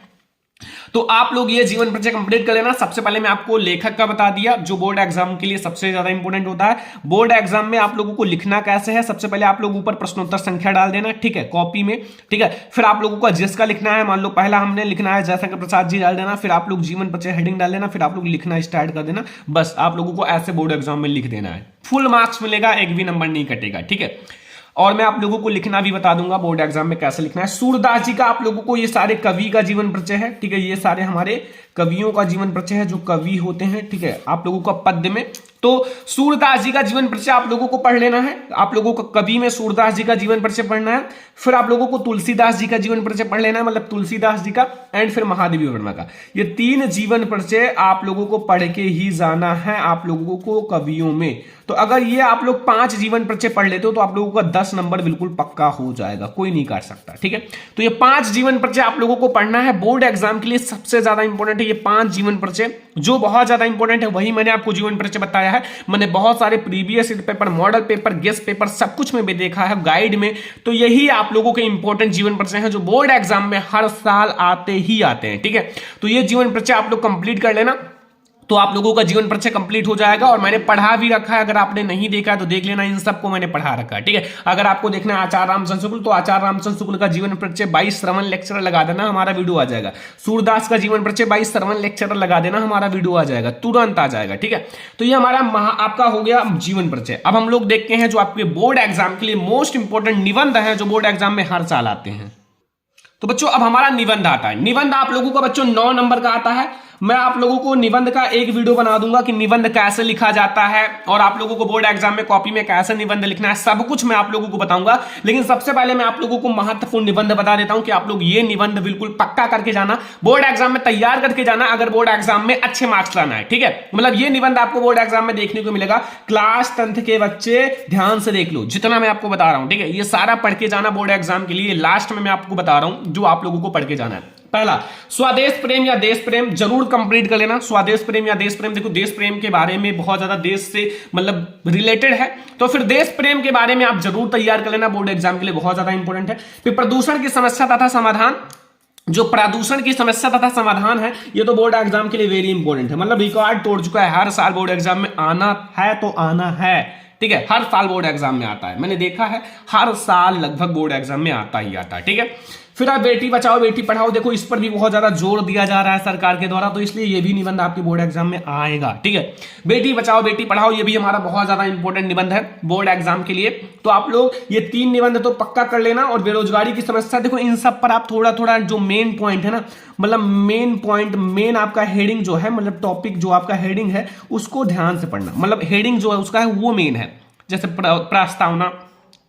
तो आप लोग ये जीवन परिचय कंप्लीट कर लेना। सबसे पहले मैं आपको लेखक का बता दिया, जो बोर्ड एग्जाम के लिए सबसे ज्यादा इंपॉर्टेंट होता है। बोर्ड एग्जाम में आप लोगों को लिखना कैसे है, सबसे पहले आप लोग ऊपर प्रश्नोत्तर संख्या डाल देना। ठीक है, कॉपी में। ठीक है, फिर आप लोगों को जिसका लिखना है, मान लो पहला हमने लिखना है जयशंकर प्रसाद जी, डाल देना। फिर आप लोग जीवन परिचय हेडिंग डाल देना, फिर आप लोग लिखना स्टार्ट कर देना। बस आप लोगों को ऐसे बोर्ड एग्जाम में लिख देना है, फुल मार्क्स मिलेगा, एक भी नंबर नहीं कटेगा। ठीक है, और मैं आप लोगों को लिखना भी बता दूंगा बोर्ड एग्जाम में कैसे लिखना है। सूरदास जी का आप लोगों को ये सारे कवि का जीवन परिचय है। ठीक है, ये सारे हमारे कवियों का जीवन परिचय है, जो कवि होते हैं। ठीक है, आप लोगों का पद्य में तो सूरदास जी का जीवन परिचय आप लोगों को पढ़ लेना है। आप लोगों को कवि में सूरदास जी का जीवन परिचय पढ़ना है। फिर आप लोगों को तुलसीदास जी का जीवन परिचय पढ़ लेना है, मतलब तुलसीदास जी का, एंड फिर महादेवी वर्मा का। ये 3 जीवन परिचय आप लोगों को पढ़ के ही जाना है आप लोगों को कवियों में। तो अगर ये आप लोग 5 जीवन परिचय पढ़ लेते हो तो आप लोगों का 10 नंबर बिल्कुल पक्का हो जाएगा, कोई नहीं काट सकता। ठीक है, तो ये 5 जीवन परिचय आप लोगों को पढ़ना है। बोर्ड एग्जाम के लिए सबसे ज्यादा इंपॉर्टेंट है ये 5 जीवन परिचय, जो बहुत ज्यादा इंपॉर्टेंट है वही मैंने आपको जीवन परिचय बताया है। मैंने बहुत सारे previous paper, model paper, guest paper सब कुछ में भी देखा है गाइड में। तो यही आप लोगों के इंपॉर्टेंट जीवन परिचय है जो बोर्ड एग्जाम में हर साल आते ही आते हैं। ठीक है, तो ये जीवन परिचय आप लोग कंप्लीट कर लेना, तो आप लोगों का जीवन परिचय कंप्लीट हो जाएगा। और मैंने पढ़ा भी रखा है, अगर आपने नहीं देखा है तो देख लेना, इन सबको मैंने पढ़ा रखा है। ठीक है, अगर आपको देखना है आचार्य रामचंद्र शुक्ल, तो आचार्य रामचंद्र शुक्ल का जीवन परिचय 22 श्रवण लेक्चर लगा देना, हमारा वीडियो आ जाएगा। सूरदास का जीवन परिचय 22 श्रवण लेक्चर लगा देना, हमारा वीडियो आ जाएगा, तुरंत आ जाएगा। ठीक है, तो ये हमारा आपका हो गया जीवन परिचय। अब हम लोग देखते हैं जो आपके बोर्ड एग्जाम के लिए मोस्ट इंपॉर्टेंट निबंध है, जो बोर्ड एग्जाम में हर साल आते हैं। तो बच्चों अब हमारा निबंध आता है। निबंध आप लोगों का बच्चों 9 नंबर का आता है। मैं आप लोगों को निबंध का एक वीडियो बना दूंगा कि निबंध कैसे लिखा जाता है, और आप लोगों को बोर्ड एग्जाम में कॉपी में कैसे निबंध लिखना है, सब कुछ मैं आप लोगों को बताऊंगा। लेकिन सबसे पहले मैं आप लोगों को महत्वपूर्ण निबंध बता देता हूं कि आप लोग ये निबंध बिल्कुल पक्का करके जाना, बोर्ड एग्जाम में तैयार करके जाना, अगर बोर्ड एग्जाम में अच्छे मार्क्स लाना है। ठीक है, मतलब ये निबंध आपको बोर्ड एग्जाम में देखने को मिलेगा। क्लास 10th के बच्चे ध्यान से देख लो जितना मैं आपको बता रहा हूं। ठीक है, ये सारा पढ़ के जाना बोर्ड एग्जाम के लिए। लास्ट में मैं आपको बता रहा हूं जो आप लोगों को पढ़ के जाना है। पहला, स्वदेश प्रेम या देश प्रेम जरूर कंप्लीट कर लेना। स्वदेश प्रेम या देश प्रेम, देखो देश प्रेम के बारे में बहुत ज्यादा देश से मतलब रिलेटेड है, तो फिर देश प्रेम के बारे में आप जरूर तैयार कर लेना, बोर्ड एग्जाम के लिए बहुत ज्यादा इंपॉर्टेंट है। फिर प्रदूषण की समस्या तथा समाधान, जो प्रदूषण की समस्या तथा समाधान है, ये तो बोर्ड एग्जाम के लिए वेरी इंपॉर्टेंट है, मतलब रिकॉर्ड तोड़ चुका है, हर साल बोर्ड एग्जाम में आना है तो आना है। ठीक है, हर साल बोर्ड एग्जाम में आता है, मैंने देखा है हर साल लगभग बोर्ड एग्जाम में आता ही आता है। ठीक है, फिर आप बेटी बचाओ बेटी पढ़ाओ, देखो इस पर भी बहुत ज्यादा जोर दिया जा रहा है सरकार के द्वारा, तो इसलिए ये भी निबंध आपके बोर्ड एग्जाम में आएगा। ठीक है, बेटी बचाओ बेटी पढ़ाओ ये भी हमारा बहुत ज्यादा इंपॉर्टेंट निबंध है बोर्ड एग्जाम के लिए। तो आप लोग ये 3 निबंध तो पक्का कर लेना। और बेरोजगारी की समस्या, देखो इन सब पर आप थोड़ा थोड़ा जो मेन पॉइंट है ना, मतलब मेन पॉइंट, मेन आपका हेडिंग जो है, मतलब टॉपिक जो आपका हेडिंग है उसको ध्यान से पढ़ना। मतलब हेडिंग जो है उसका है वो मेन है, जैसे प्रस्तावना,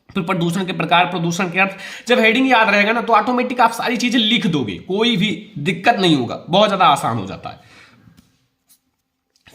फिर प्रदूषण के प्रकार, प्रदूषण के अर्थ। जब हेडिंग याद रहेगा ना तो ऑटोमेटिक आप सारी चीजें लिख दोगे, कोई भी दिक्कत नहीं होगा, बहुत ज्यादा आसान हो जाता है।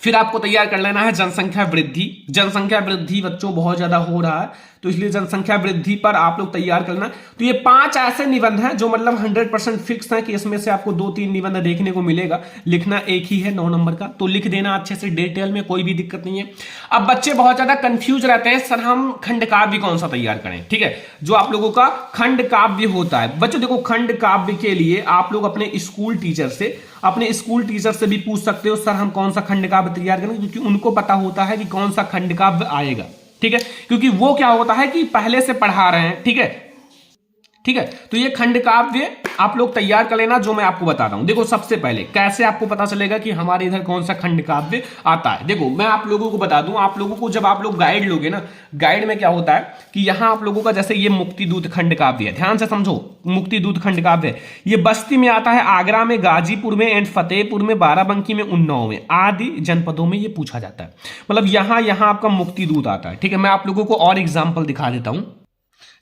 फिर आपको तैयार कर लेना है जनसंख्या वृद्धि। जनसंख्या वृद्धि बच्चों बहुत ज्यादा हो रहा है, तो इसलिए जनसंख्या वृद्धि पर आप लोग तैयार करना। तो ये 5 ऐसे निबंध हैं जो मतलब 100% फिक्स है कि इसमें से आपको 2-3 निबंध देखने को मिलेगा। लिखना एक ही है 9 नंबर का, तो लिख देना अच्छे से डिटेल में, कोई भी दिक्कत नहीं है। अब बच्चे बहुत ज्यादा कंफ्यूज रहते हैं, सर हम खंड काव्य कौन सा तैयार करें। ठीक है, जो आप लोगों का खंड काव्य होता है बच्चों, देखो खंड काव्य के लिए आप लोग अपने स्कूल टीचर से भी पूछ सकते हो, सर हम कौन सा खंड काव्य तैयार करें, क्योंकि उनको पता होता है कि कौन सा खंड काव्य आएगा। ठीक है, क्योंकि वो क्या होता है कि पहले से पढ़ा रहे हैं। ठीक है, तो ये खंड काव्य आप लोग तैयार कर लेना, जो मैं आपको बता रहा हूं। देखो सबसे पहले कैसे आपको पता चलेगा कि हमारे इधर कौन सा खंड काव्य आता है। देखो मैं आप लोगों को बता दूं, आप लोगों को जब आप लोग गाइड लोगे ना, गाइड में क्या होता है कि यहां आप लोगों का जैसे ये मुक्तिदूत खंड काव्य है, ध्यान से समझो, मुक्तिदूत खंड काव्य है, ये बस्ती में आता है, आगरा में, गाजीपुर में एंड फतेहपुर में, बाराबंकी में, उन्नाव में, आदि जनपदों में ये पूछा जाता है। मतलब यहां आपका मुक्तिदूत आता है। ठीक है, मैं आप लोगों को और एग्जाम्पल दिखा देता हूं।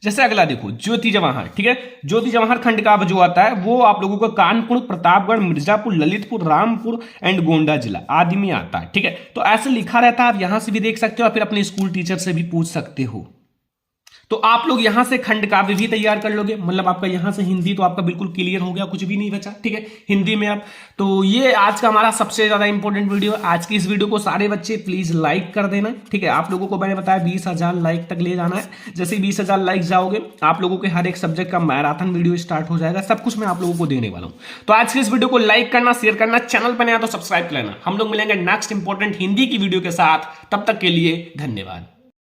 जैसे अगला देखो ज्योति जवाहर। ठीक है, ज्योति जवाहर खंड काव्य जो आता है वो आप लोगों को कानपुर, प्रतापगढ़, मिर्जापुर, ललितपुर, रामपुर एंड गोंडा जिला आदि में आता है। ठीक है, तो ऐसे लिखा रहता है, आप यहां से भी देख सकते हो और फिर अपने स्कूल टीचर से भी पूछ सकते हो। तो आप लोग यहां से खंड काव्य भी तैयार कर लोगे, मतलब आपका यहां से हिंदी तो आपका बिल्कुल क्लियर हो गया, कुछ भी नहीं बचा। ठीक है, हिंदी में आप, तो ये आज का हमारा सबसे ज्यादा इंपॉर्टेंट वीडियो। आज की इस वीडियो को सारे बच्चे प्लीज लाइक कर देना। ठीक है, आप लोगों को मैंने बताया 20,000 लाइक तक ले जाना है। जैसे 20,000 लाइक जाओगे आप लोगों के हर एक सब्जेक्ट का मैराथन वीडियो स्टार्ट हो जाएगा, सब कुछ मैं आप लोगों को देने वाला हूं। तो आज की इस वीडियो को लाइक करना, शेयर करना, चैनल पर नया तो सब्सक्राइब कर लेना। हम लोग मिलेंगे नेक्स्ट इंपॉर्टेंट हिंदी की वीडियो के साथ, तब तक के लिए धन्यवाद।